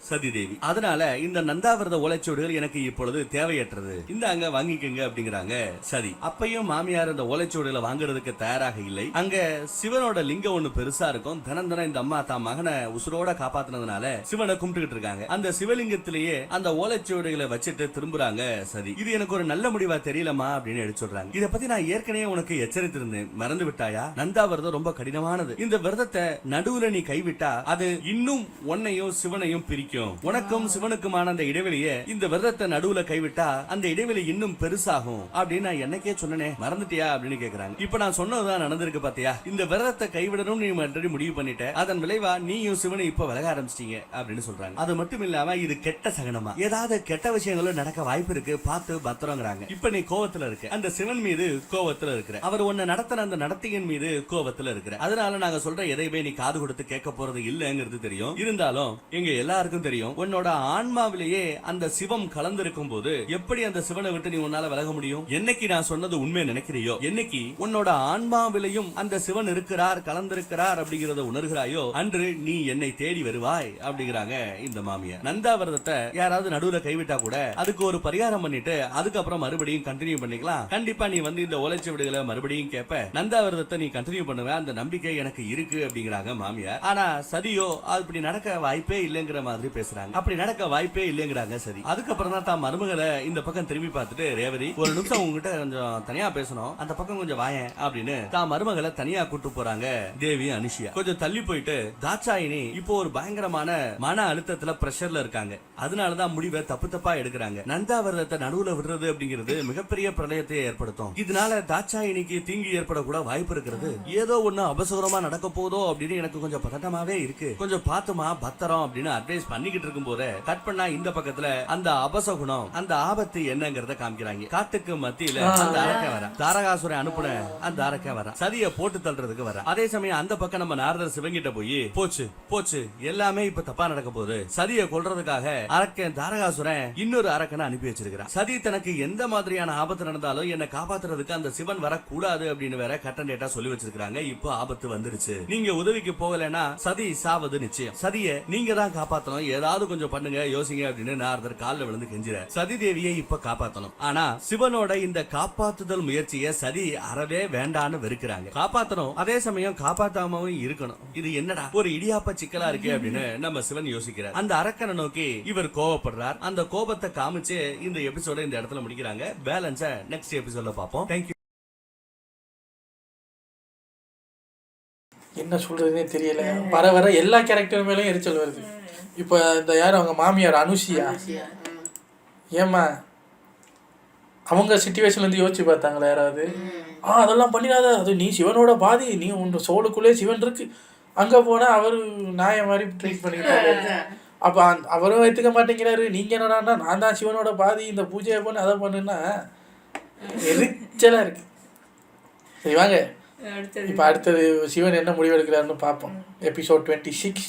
சதி தேவி. அதனால இந்த நந்தாவிரத ஓலைச்சுவடிகள் எனக்கு இப்பொழுது தேவையற்றது, இந்த அங்க வாங்கிக்கங்க அப்படிங்கிறாங்க சதி. அப்பையும் மாமியார் இந்த ஓலைச்சுவடிகளை வாங்குறதுக்கு தயாராக இல்லை. அங்க சிவனோட லிங்கம் ஒண்ணு பெருசா இருக்கும். இந்த அம்மா தான் மகனை உசுரோட காப்பாத்தினதுனால சிவனை கும்பிட்டுக்கிட்டு இருக்காங்க. அந்த சிவலிங்கத்திலேயே அந்த ஓலைச்சுவடிகளை வச்சுட்டு திரும்புறாங்க சதி. இது எனக்கு ஒரு நல்ல முடிவா தெரியலமா அப்படின்னு எடுத்து சொல்றாங்க. இத பத்தி நான் ஏற்கனவே உனக்கு எச்சரித்திருந்தேன், மறந்து விட்டாயா? நந்தா விரதம் ரொம்ப கடினமானது. இந்த விரதத்தை நடுவுல நீ கைவிட்டா அது இன்னும் உன்னையும் சிவனையும் பிரிக்கும். உனக்கும் சிவனுக்குமான அந்த இடைவெளியை இந்த விரதத்தை நடுவுல கைவிட்டா அந்த இடைவெளி இன்னும் பெருசாகும் அப்படின்னு நான் என்னைக்கே சொன்னனே, மறந்துட்டியா அப்படின்னு கேக்குறாங்க. இப்ப நான் சொன்னதுதான் நடந்திருக்கு பாத்தியா? இந்த விரதத்தை கைவிடணும் நீ முடிவு பண்ணி பண்ணிட்ட, அதன் விளைவா நீயும் சிவனும் இப்ப விலக ஆரம்பிச்சிட்டீங்க அப்படின்னு சொல்றாங்க. அது மட்டும் இல்லாம இது கெட்ட சகனமா, ஏதாவது கெட்ட விஷயங்களும் நடக்க வாய்ப்பு இருக்கு, பார்த்து பத்திரங்கிறாங்க. இப்ப நீ கோவத்துல இருக்க, அந்த சிவன் மீது கோவத்துல இருக்கிற, அவர் உன்னை நடத்தின அந்த நடத்தியின் மீது கோவத்துல இருக்கிற. அதனால நாங்க சொல்ற எதையுமே நீ காது கொடுத்து கேட்க போறது இல்லங்கிறது தெரியும். இருந்தாலும் எங்க எல்லாருக்கும் தெரியும், உன்னோட ஆன்மாவிலேயே அந்த சிவம் கலந்திருக்கும் போது எப்படி அந்த சிவனை விட்டு நீ உன்னால விலக முடியும்? என்னைக்கு நான் சொன்னது உண்மை நினைக்கிறியோ, என்னைக்கு உன்னோட ஆன்மாவிலையும் அந்த சிவன் இருக்கிறார், கலந்திருக்கிறார் அப்படிங்கறத உணர்கிறாயோ, அன்று நீ என்னை தேடி வருவாய் அப்படிங்கிறாங்க இந்த மாமியார். நந்தாவிரதத்தை யாராவது நடுவுல கைவிட்டா கூட அதுக்கு ஒரு பரிகாரம் பண்ணிட்டு அதுக்கப்புறம் மறுபடியும் கண்டினியூ பண்ணிக்கலாம். கண்டிப்பா நீ வந்து இந்த ஓலைச்சு விடுகளை மறுபடியும் கேட்ப, நந்தாவிரதத்தை நீ கண்டினியூ பண்ணுவ, அந்த நம்பிக்கை எனக்கு இருக்கு அப்படிங்கிறாங்க மாமியார். ஆனா சதியோ அப்படி நடக்க வாய்ப்பே இல்லைங்கிற மாதிரி பேசுறாங்க. அப்படி நடக்க வாய்ப்பே இல்லைங்கிறாங்க சதி. அதுக்கப்புறம் தான் தான் மருமகளை இந்த பக்கம் திரும்பி பார்த்துட்டு, ரேவதி ஒரு நிமிஷம் உங்ககிட்ட கொஞ்சம் தனியா பேசணும், அந்த பக்கம் கொஞ்சம் வாயேன் அப்படின்னு தான் மருமகளை தனியா கூட்டு போறாங்க தேவி அனுஷியா. கொஞ்சம் தள்ளி போயிட்டு, தாட்சாயினி இப்போ ஒரு பயங்கரமான மன அழுத்தத்துல பிரஷர்ல இருக்காங்க. அதனாலதான் முடிவை தப்பா எடுக்கிறாங்க. நந்தாவிரதத்தை நடுவுல விடுறது அப்படிங்கிறது மிகப்பெரிய பிரளயத்தை ஏற்படுத்தும். இதனால தாட்சாயினிக்கு தீங்கு ஏற்படக்கூட வாய்ப்பு இருக்கிறது. ஏதோ ஒண்ணு அபசகுரமா நடக்க போதோ அப்படின்னு எனக்கு கொஞ்சம் பதட்டமாவே இருக்கு, கொஞ்சம் பாத்துமா பத்திரம் அப்படின்னு அட்வைஸ் பண்ணிக்கிட்டு இருக்கும் போது கட் பண்ணா இந்த பக்கத்துல அந்த அபசகுணம், அந்த ஆபத்து என்னங்கறத காமிக்கிறாங்க. காட்டுக்கு மத்தியில அந்த அரக்கன் வர, தாரகாசுரன் அனுப்புன அந்த அரக்கன் வர, சதிய போட்டு தள்ளுறதுக்கு வர. அதே சமயம் அந்த பக்கம் நம்ம நாரதர் சிவங்கிட்ட போய், போச்சு போச்சு எல்லாமே இப்ப தப்பா நடக்க போகுது, சதியை கொல்றதுக்காக அரக்கன் தாரகாசுரன் இன்னொரு அரக்கனை அனுப்பி வச்சிருக்கிறான். சதி தனக்கு எந்த மாதிரியான ஆபத்து நடந்தாலும் என்ன காப்பாத்துறதுக்கு அந்த சிவன் வரக்கூடாது அப்படின்னு வேற கட்டண்டேட்டா சொல்லி வச்சிருக்காங்க. இப்போ ஆபத்து வந்துருச்சு, நீங்க உதவிக்கு போகலன்னா சதி சாவது நிச்சயம், சதியை நீங்க தான் காப்பாத்தணும், ஏதாவது கொஞ்சம் பண்ணுங்க யோசிங்க அப்படின்னு நாரதர் காலில் விழுந்து கெஞ்சிற. சதி தேவியை இப்ப காப்பாத்தணும். ஆனா சிவனோட இந்த காப்பாத்துதல் முயற்சியை சதி அறவே வேண்டான்னு வெறுக்கிறாங்க. காப்பாத்தணும், அதே சமயம் காப்பாத்தாமவும் இருக்கணும். இது என்னடா ஒரு இடியாப்ப சிக்கலா இருக்கு அப்படின்னு நம்ம சிவன் யோசிக்கிறார். அந்த அரக்கனை நோக்கி இவர் கோவப்படுறார். அந்த கோபத்தை காமிச்சு இந்த எபிசோட இந்த இடத்துல முடிக்கிறாங்க. பேலன்ஸ நெக்ஸ்ட் எபிசோட்ல பாப்போம். தேங்க்யூ. என்ன சொல்றதுன்னே தெரியல. வர வர எல்லா கேரக்டர் மேலேயும் எரிச்சல் வருது. இப்போ இந்த யார் அவங்க மாமியார் அனுஷியா, ஏமா அவங்க சிச்சுவேஷன்லேருந்து யோசிச்சு பார்த்தாங்களா யாராவது? அதெல்லாம் பண்ணிடாத, அது நீ சிவனோட பாதி, நீ உன் சோளுக்குள்ளே சிவன் இருக்கு, அங்கே போனால் அவர் நாய மாதிரி ட்ரீட் பண்ணிக்கிட்டாரு. அப்போ அவரும் எடுத்துக்க மாட்டேங்கிறாரு. நீங்கள் என்னடான்னா நான் தான் சிவனோட பாதி, இந்த பூஜையை பண்ணு அதை பண்ணுன்னா எரிச்சலாக இருக்கு. சரி வாங்க இப்போ அடுத்தது சிவன் என்ன முடிவெடுக்கிறாருன்னு பார்ப்போம். எபிசோட் 26.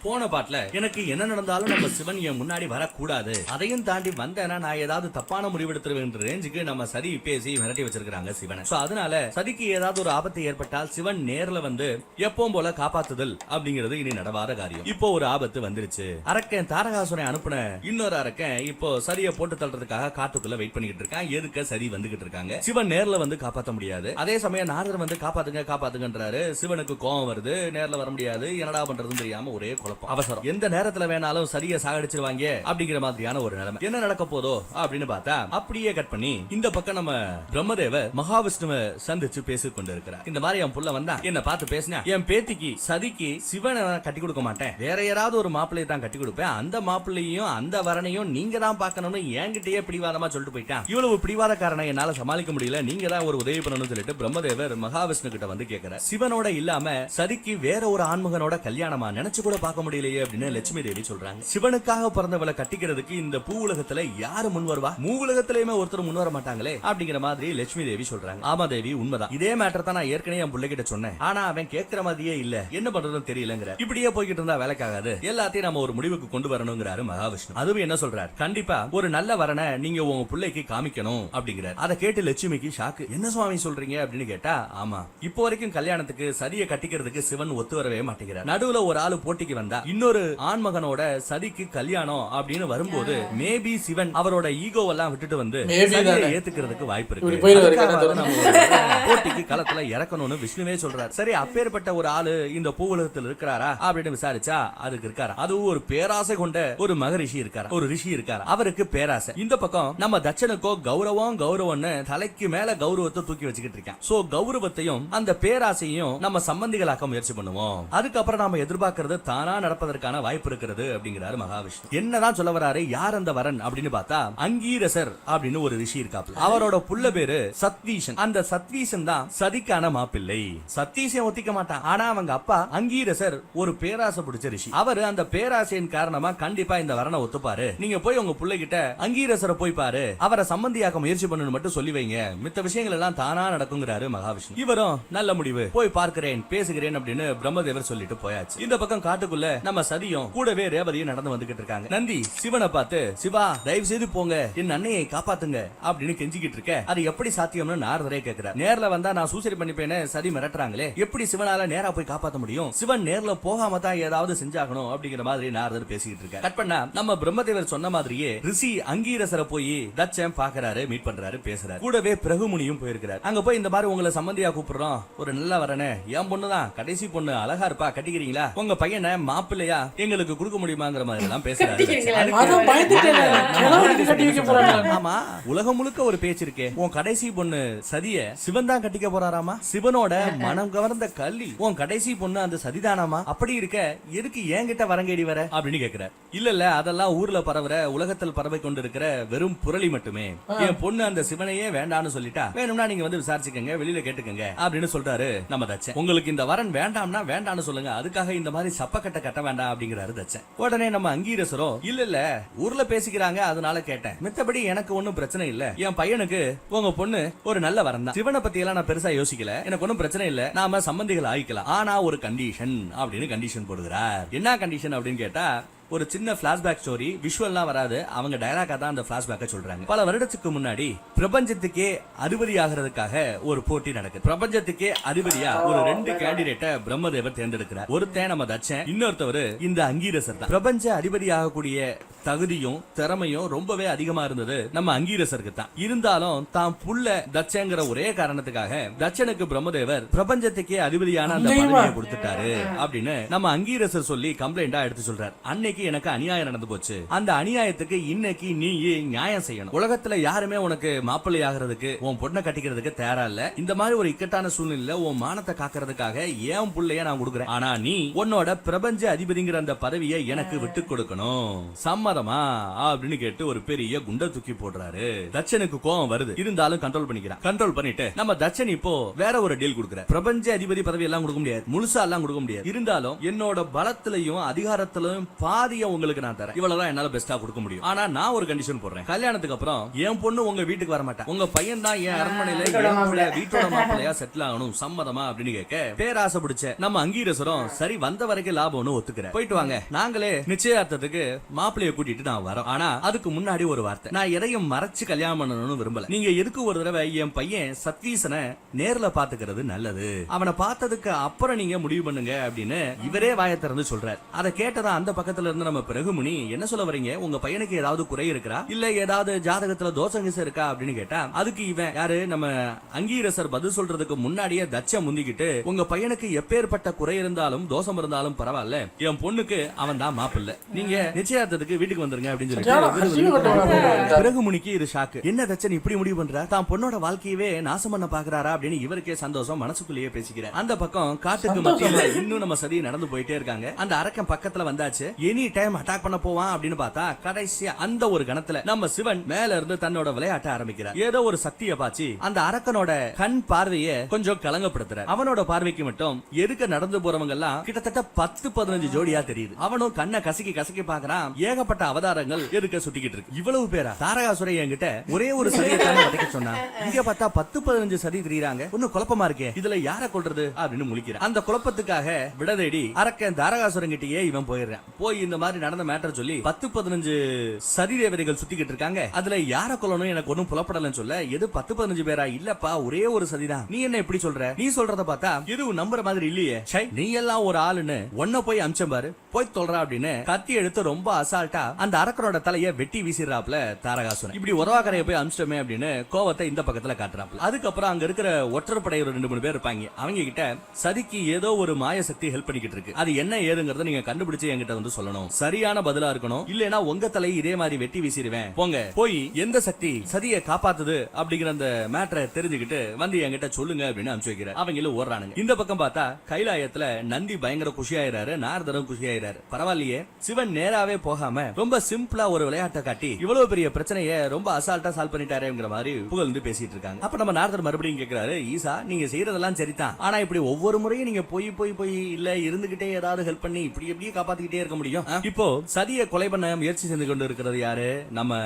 போன பாட்டுல எனக்கு என்ன நடந்தாலும் நம்ம சிவன் என் முன்னாடி வரக்கூடாது, அதையும் தாண்டி வந்தேன்னா நான் ஏதாவது தப்பான முடிவெடுத்துருவேன் ரேஞ்சுக்கு நம்ம சதி பேசி மிரட்டி வச்சிருக்காங்க சிவனை. சோ அதனால சதிக்கு ஏதாவது ஒரு ஆபத்து ஏற்பட்டால் சிவன் நேர்ல வந்து எப்பவும் போல காப்பாத்துதல் அப்படிங்கிறது இனி நடவாத காரியம். இப்போ ஒரு ஆபத்து வந்துருச்சு. அரக்கன் தாரகாசுரன் அனுப்புன இன்னொரு அரக்கன் இப்போ சதியை போட்டு தள்ளுறதுக்காக காட்டுக்குள்ள வெயிட் பண்ணிக்கிட்டு இருக்கான். எதுக்கு சதி வந்துகிட்டு இருக்காங்க. சிவன் நேர்ல வந்து காப்பாற்ற முடியாது. அதே சமயம் நாரதர் வந்து காப்பாத்துங்க காப்பாத்துங்கன்றாரு. சிவனுக்கு கோபம் வருது, நேர்ல வர முடியாது, என்னடா பண்றதுன்னு தெரியாம ஒரே அவசரம், எந்த நேரத்துல வேணாலும் சரியா சாகடிச்சிருவாங்க அப்படிங்கிற மாதிரியான ஒரு நிலைமை. என்ன நடக்க போதோ அப்படின்னு பார்த்தா அப்படியே கட் பண்ணி இந்த பக்கம் நம்ம பிரம்மதேவர் மகாவிஷ்ணுவை சந்திச்சு பேசிக் கொண்டு இருக்கிறார். இந்த மாதிரி என் புள்ள வந்தா என்ன பார்த்து பேசினா, என் பேத்திக்கு சதிக்கு சிவனை கட்டி கொடுக்க மாட்டேன், வேற யாராவது ஒரு மாப்பிள்ளையை தான் கட்டி கொடுப்பேன், அந்த மாப்பிள்ளையும் அந்த வரனையும் நீங்க தான் பார்க்கணும்னு என்கிட்டயே பிடிவாதமா சொல்லிட்டு போயிட்டான். இவ்வளவு பிடிவாதக்காரனை என்னால சமாளிக்க முடியல, நீங்க தான் ஒரு உதவி பண்ணணும்னு சொல்லிட்டு பிரம்மதேவர் மகாவிஷ்ணு கிட்ட வந்து கேட்கிறார். சிவனோட இல்லாம சதிக்கு வேற ஒரு ஆண்மகனோட கல்யாணமா நினைச்சு கூட பார்க்க முடியலையே அப்படின்னு லட்சுமி தேவி சொல்றாங்க. சிவனுக்காக பிறந்தவளை கட்டிக்கிறதுக்கு இந்த பூ உலகத்துல யாரு முன் வருவா? மூ உலகத்திலயுமே ஒருத்தர் முன் வர மாட்டாங்களே அப்படிங்கிற மாதிரி லட்சுமி தேவி சொல்றாங்க. ஆமா தேவி உண்மைதான், இதே மேட்டர் தான் நான் ஏற்கனவே என் பிள்ளைகிட்ட சொன்னேன், ஆனா அவன் கேட்கிற மாதிரியே இல்ல, என்ன பண்றதுன்னு தெரியலங்கிற. இப்படியே போய்கிட்டு இருந்தா வேலைக்காகாது, எல்லாத்தையும் நம்ம ஒரு முடிவுக்கு கொண்டு வரணுங்கிறாரு மகாவிஷ்ணு. அதுவும் என்ன சொல்றாரு, கண்டிப்பா ஒரு நல்ல வரனை நீங்க உங்க பிள்ளைக்கு காமிக்கணும் அப்படிங்கிறார். அதை கேட்டு லட்சுமிக்கு ஷாக்கு. என்ன சுவாமி சொல்றீங்க அப்படின்னு கேட்டா, ஆமா இப்போ வரைக்கும் கல்யாணத்துக்கு சதியை கட்டிக்கிறதுக்கு சிவன் ஒத்து வரவே மாட்டேங்கிறார். நடுவுல ஒரு ஆளு போட்டிக்கு வந்தா இன்னொரு ஆண்மகனோட சதிக்கு கல்யாணம் அப்படின்னு வரும்போது மேபி சிவன் அவரோட ஈகோவெல்லாம் விட்டுட்டு வந்து ஏத்துக்கிறதுக்கு வாய்ப்பு இருக்கு. போட்டிக்கு களத்துல இறக்கணும்னு விஷ்ணுவே சொல்றாரு. சரி அப்பேற்பட்ட ஒரு ஆளு இந்த பூவுலகத்தில் இருக்கிறாரா அப்படின்னு விசாரிச்சா அதுக்கு இருக்காரா. அதுவும் ஒரு பேராசை கொண்ட ஒரு மகரிஷி இருக்காரா, ஒரு ரிஷி இருக்காரா, அவருக்கு பேராசை. இந்த பக்கம் நம்ம தட்சனுக்கோ கௌரவம்னு தலைக்கு மேல கௌரவத்தை தூக்கி வச்சுக்கிட்டு இருக்கான். சோ கௌரவத்தையும் அந்த பேராசையும் நம்ம சம்பந்திகளாக்க முயற்சி பண்ணுவோம். அதுக்கப்புறம் நாம எதிர்பார்க்கறது தானா நடப்பதற்கான வாய்ப்பு இருக்கிறது அப்படிங்கிறாரு மகாவிஷ்ணு. என்னதான் சொல்ல வராரு, யார் அந்த வரன் அப்படின்னு பார்த்தா அங்கீரசர் அப்படின்னு ஒரு ரிஷி இருக்காப்ல. அவரோட புள்ள பேரு சத்வீசன். அந்த சத்வீசன் தான் சதிக்கான மாப்பிள்ளை. சத்வீசன் ஒத்திக்க மாட்டான். ஆனா அவங்க அப்பா அங்கீரசர் ஒரு பேராசை பிடிச்ச ரிஷி. அவரு அந்த பேராசையின் காரணமா கண்டிப்பா இந்த வரனை ஒத்துப்பாரு, நீங்க போய் உங்க புள்ள கிட்ட அங்கீரசரை போய் பாரு, அவரை சம்பந்தியாக்க முயற்சி பண்ணணும் மட்டும் சொல்லி வைங்க, மித்த விஷயங்கள் எல்லாம் தானா நடக்குங்கிறாரு மகாவிஷ்ணு. இவரும் நல்ல முடிவு, போய் பார்க்கிறேன் பேசுகிறேன் அப்படின்னு பிரம்மதேவர் சொல்லிட்டு போயாச்சு. இந்த பக்கம் காட்டுக்குள்ள நம்ம சதியும் கூடவே ரேவதியும் நடந்து வந்துகிட்டு இருக்காங்க. நந்தி சிவனை பார்த்து, சிவா தயவு செய்து போங்க, என் அன்னையை காப்பாத்துங்க அப்படின்னு கெஞ்சிக்கிட்டு இருக்க. அது எப்படி சாத்தியம்னு நாரதரே கேக்குறார். நேர்ல வந்தா நான் சூசைட் பண்ணிப்பேன்னு சதி மிரட்டுறாங்களே, எப்படி சிவனால நேரா போய் காப்பாத்த முடியும்? சிவன் நேர்ல போகாம தான் ஏதாவது செஞ்சாகணும் அப்படிங்கிற மாதிரி நாரதர் பேசிக்கிட்டு இருக்காரு. கட் பண்ணா நம்ம பிரம்மதேவர் சொன்ன மாதிரியே ரிஷி அங்கீரசரை போய் தட்சன் பாக்குறாரு, மீட் பண்றாரு, பேசுறாரு. கூடவே பிரகுமுனியும் போயிருக்கிறார். அங்க போய் இந்த மாதிரி உங்களை சம்பந்தியா கூப்பிடுறோம், ஒரு நல்ல வரனே, என் பொண்ணுதான் கடைசி பொண்ணு, அழகா இருப்பா, கட்டிக்கிறீங்களா? உங்க பையனை மாப்பிள்ளையா எங்களுக்கு கொடுக்க முடியுமாங்கிற மாதிரி எல்லாம் பேசுறாரு. ஆமா, உலகம் முழுக்க ஒரு பேச்சு இருக்கே, உன் கடைசி பொண்ணு சதிய சிவன் தான் கட்டிக்க போறாராமா, சிவனோட மனம் கவர்ந்த கள்ளி உன் கடைசி பொண்ணு அந்த சதிதானாமா, அப்படி இருக்க எதுக்கு என்கிட்ட வரங்கேடி வர அப்படின்னு கேக்குறார். இல்ல அதெல்லாம் ஊர்ல பரவுற, உலகத்தில் பரவை கொண்டிருக்கிற வெறும் புரளி மட்டுமே. என் பொண்ணு அந்த சிவனையே வேண்டான்னு சொல்லிட்டா, வேணும்னா நீங்க வந்து விசாரிச்சுக்கங்க, வெளியில கேட்டுக்கங்க அப்படின்னு சொல்றாரு நம்ம தச்சன். உங்களுக்கு இந்த வரன் வேண்டாம்னா வேண்டான்னு சொல்லுங்க, அதுக்காக இந்த மாதிரி சப்பக்கட்ட கட்ட வேண்டாம் அப்படிங்கிறாரு தச்சன். உடனே நம்ம அங்கீரசரோ, இல்ல ஊர்ல பேசிக்கிறாங்க அதனால கேட்டேன், மித்தபடி எனக்கு ஒன்னும் பிரச்சனை இல்ல, என் பையனுக்கு உங்க பொண்ணு ஒரு நல்ல வரன் தான், சிவனை பத்தி எல்லாம் நான் பெருசா யோசிக்கல, எனக்கு ஒன்னும் பிரச்சனை இல்ல, நாம சம்பந்திகள் ஆயிக்கலாம், ஆனா ஒரு கண்டிஷன் அப்படின்னு கண்டிஷன் போடுகிறார். என்ன கண்டிஷன் அப்படின்னு கேட்டா, ஒரு சின்ன பிளாஷ்பேக் ஸ்டோரி, விஷுவல்லாம் வராது, அவங்க டயலாக்கா தான் அந்த பிளாஷ்பேக்க சொல்றாங்க. பல வருடத்துக்கு முன்னாடி பிரபஞ்சத்துக்கே அதிபதி ஆகிறதுக்காக ஒரு போட்டி நடக்குது. பிரபஞ்சத்துக்கே அதிபதியா ஒரு 2 கேண்டிடேட்ட பிரம்மதேவர் தேர்ந்தெடுக்கிறார். ஒருத்தன் நம்ம தட்சன், இன்னொருத்தவர் இந்த அங்கீரசர் தான். பிரபஞ்ச அதிபதி ஆகக்கூடிய தகுதியும் திறமையும் ரொம்பவே அதிகமா இருந்தது நம்ம அங்கீரசருக்கு தான். இருந்தாலும் தான் புள்ள தட்சங்கிற ஒரே காரணத்துக்காக தட்சனுக்கு பிரம்மதேவர் பிரபஞ்சத்துக்கே அதிபதியான அந்த பதவியை கொடுத்துட்டாரு அப்படின்னு நம்ம அங்கீரசர் சொல்லி கம்ப்ளைண்டா எடுத்து சொல்றார். அன்னைக்கு எனக்கு அநியாயம் நடந்து போச்சு, அந்த அநியாயத்துக்கு இன்னைக்கு நீ நியாயம் செய்யணும். உலகத்துல யாருமே உனக்கு மாப்பிள்ளை ஆகிறதுக்கு, உன் பொண்ணை கட்டிக்கிறதுக்கு தயாரா இல்ல. இந்த மாதிரி ஒரு இக்கட்டான சூழ்நிலையில உன் மானத்தை காக்கிறதுக்காக என் புள்ளைய நான் கொடுக்குறேன். ஆனா நீ உன்னோட பிரபஞ்ச அதிபதிங்கிற அந்த பதவியை எனக்கு விட்டு கொடுக்கணும், சம்மதமா அப்படின்னு கேட்டு ஒரு பெரிய குண்ட தூக்கி போடுறாரு. தட்சனுக்கு கோவம் வருது, இருந்தாலும் கண்ட்ரோல் பண்ணிக்கிறான். கண்ட்ரோல் பண்ணிட்டு நம்ம தட்சன் இப்போ வேற ஒரு டீல் கொடுக்குற. பிரபஞ்ச அதிபதி பதவி எல்லாம் கொடுக்க முடியாது, முழுசா எல்லாம் கொடுக்க முடியாது, இருந்தாலும் என்னோட பலத்திலையும் அதிகாரத்திலையும் உங்களுக்கு நான் தரேன், இவ்வளவுதான் என்னால பெஸ்டா கொடுக்க முடியும். ஆனா நான் ஒரு கண்டிஷன் போடுறேன், கல்யாணத்துக்கு அப்புறம் என் பொண்ணு உங்க வீட்டுக்கு வர மாட்டா, உங்க பையன் தான் என் அரண்மனையில வீட்டோட மாப்பிள்ளையா செட்டில் ஆகணும், சம்மதமா அப்படின்னு கேட்க பேராசை பிடிச்ச நம்ம அங்கீரசரும் சரி வந்த வரைக்கும் லாபம்னு ஒத்துக்கிறேன், போயிட்டு வாங்க, நாங்களே நிச்சயார்த்தத்துக்கு மாப்பிள்ளைய கூட்டிட்டு நான் வரோம். ஆனா அதுக்கு முன்னாடி ஒரு வார்த்தை, நான் எதையும் மறைச்சு கல்யாணம் பண்ணணும்னு விரும்பல, நீங்க எதுக்கு ஒரு தடவை என் பையன் சத்வீசனை நேர்ல பாத்துக்கிறது நல்லது, அவனை பார்த்ததுக்கு அப்புறம் நீங்க முடிவு பண்ணுங்க அப்படின்னு இவரே வாயை திறந்து சொல்றாரு. அதை கேட்டதா அந்த பக்கத்துல இருந்து நம்ம பிரகுமுனி, என்ன சொல்ல வரீங்க, உங்க பையனுக்கு ஏதாவது குறை இருக்கா, இல்ல ஏதாவது ஜாதகத்துல தோஷங்கிச இருக்கா அப்படின்னு கேட்டா, அதுக்கு இவன் யாரு நம்ம அங்கீரசர் பதில் சொல்றதுக்கு முன்னாடியே தட்ச முந்திக்கிட்டு, உங்க பையனுக்கு எப்பேற்பட்ட குறை இருந்தாலும் தோஷம் இருந்தாலும் பரவாயில்ல, என் பொண்ணுக்கு அவன் தான் மாப்பிள்ளை, நீங்க நிச்சயார்த்தத்துக்கு வீட்டுக்கு வந்துருங்க அப்படின்னு சொல்லி பிரகுமுனிக்கு இது ஷாக்கு. என்ன தட்சன் இப்படி முடிவு பண்றார், தான் பொண்ணோட வாழ்க்கையவே நாசம் பண்ண பாக்குறாரா அப்படின்னு இவருக்கே சந்தோஷம், மனசுக்குள்ளேயே பேசிக்கிறார். அந்த பக்கம் காட்டுக்கு மத்தியில இன்னும் நம்ம சதி நடந்து போயிட்டே இருக்காங்க. அந்த அரக்கன் பக்கத்துல வந்தாச்சு, எனி டைம் அட்டாக் பண்ண போவான் அப்படின்னு பார்த்தா கடைசியா அந்த ஒரு கணத்துல நம்ம சிவன் மேல இருந்து தன்னோட விளையாட்ட ஆரம்பிக்கிறார். ஏதோ ஒரு சக்தியை பாச்சு அந்த அரக்கனோட கண் பார்வையை கொஞ்சம் கலங்கப்படுத்துற. அவனோட பார்வைக்கு மட்டும் எதுக்க நடந்து போறவங்க எல்லாம் கிட்டத்தட்ட 10-15 ஜோடியா தெரியுது. அவனும் கண்ணை கசக்கி கசக்கி பாக்குறான், ஏகப்பட்ட அவதாரங்கள் எதுக்க சுட்டிக்கிட்டு இருக்கு. இவ்வளவு பேரா? தாரகாசுரை என்கிட்ட ஒரே ஒரு சதியை தானே வதைக்க சொன்னா, இங்க பார்த்தா 10-15 சதி தெரியுறாங்க, ஒன்னும் குழப்பமா இருக்கே, இதுல யார கொல்றது அப்படின்னு முழிக்கிறான். அந்த குழப்பத்துக்காக விட தேடி அரக்கன் தாரகாசுரங்கிட்டயே இவன் போயிடுறான். போய் இந்த மாதிரி நடந்த மேட்டர் சொல்லி 10-15 சதி தேவதைகள் சுத்திக்கிட்டு இருக்காங்க, அதுல யார கொல்லணும் எனக்கு ஒன்னும் புலப்படலன்னு சொல்ல, எது 10-15 பேரா, இல்லப்பா ஒரே ஒரு சதிதான், நீ என்ன இப்படி சொல்ற, நீ சொல்றத பார்த்தா எதுவும் நம்புற மாதிரி இல்லையே, நீ எல்லாம் ஒரு ஆளுன்னு ஒன்ன போய் அம்சம் பாரு, போய் சொல்ற அப்படின்னு கத்தி எடுத்து ரொம்ப அசால்ட்டா அந்த அரக்கனோட தலைய வெட்டி வீசிடுறாப்ல தாரகாசுரன். இப்படி உறவாக்கரைய போய் அம்சமே அப்படின்னு கோவத்தை இந்த பக்கத்துல காட்டுறாப்ல. அதுக்கப்புறம் அங்க இருக்கிற ஒற்றற்படை ஒரு 2-3 பேர் இருப்பாங்க, அவங்க கிட்ட சதிக்கு ஏதோ ஒரு மாய சக்தி ஹெல்ப் பண்ணிக்கிட்டு இருக்கு, அது என்ன ஏதுங்கிறத நீங்க கண்டுபிடிச்சு என்கிட்ட வந்து சொல்லணும் இருக்கணும், சரியான பதிலா இருக்கணும், இல்லனா உங்க தலையை இதே மாதிரி வெட்டி வீசிடுவேன், போங்க போய் எந்த சக்தி சதியை காப்பாத்துது அப்படிங்கிற அந்த மேட்டரை தெரிஞ்சுக்கிட்டு வந்து என்கிட்ட சொல்லுங்க அப்படின்னு அனுப்பிச்சு வைக்கிறார். அவங்களும் ஓடுறானுங்க. இந்த பக்கம் பார்த்தா கைலாயத்துல நந்தி பயங்கர குஷியாயிராரு, நாரதரும் குஷியாயிராரு. பரவாயில்லையே, சிவன் நேராவே போகாம ரொம்ப சிம்பிளா ஒரு விளையாட்டை காட்டி இவ்வளவு பெரிய பிரச்சனையை ரொம்ப அசால்ட்டா சால்வ் பண்ணிட்டாருங்கிற மாதிரி புகழ்ந்து பேசிட்டு இருக்காங்க. அப்ப நம்ம நாரதர் மறுபடியும் கேக்குறாரு, ஈசா நீங்க செய்யறதெல்லாம் சரிதான், ஆனா இப்படி ஒவ்வொரு முறையும் நீங்க போய் இல்ல இருந்துகிட்டே ஏதாவது ஹெல்ப் பண்ணி இப்படி எப்படியே காப்பாத்திக்கிட்டே இருக்க முடியும்? இப்போ சதியை கொலை பண்ண முயற்சி செஞ்சு கொண்டு இருக்கிறது யாரு? நம்ம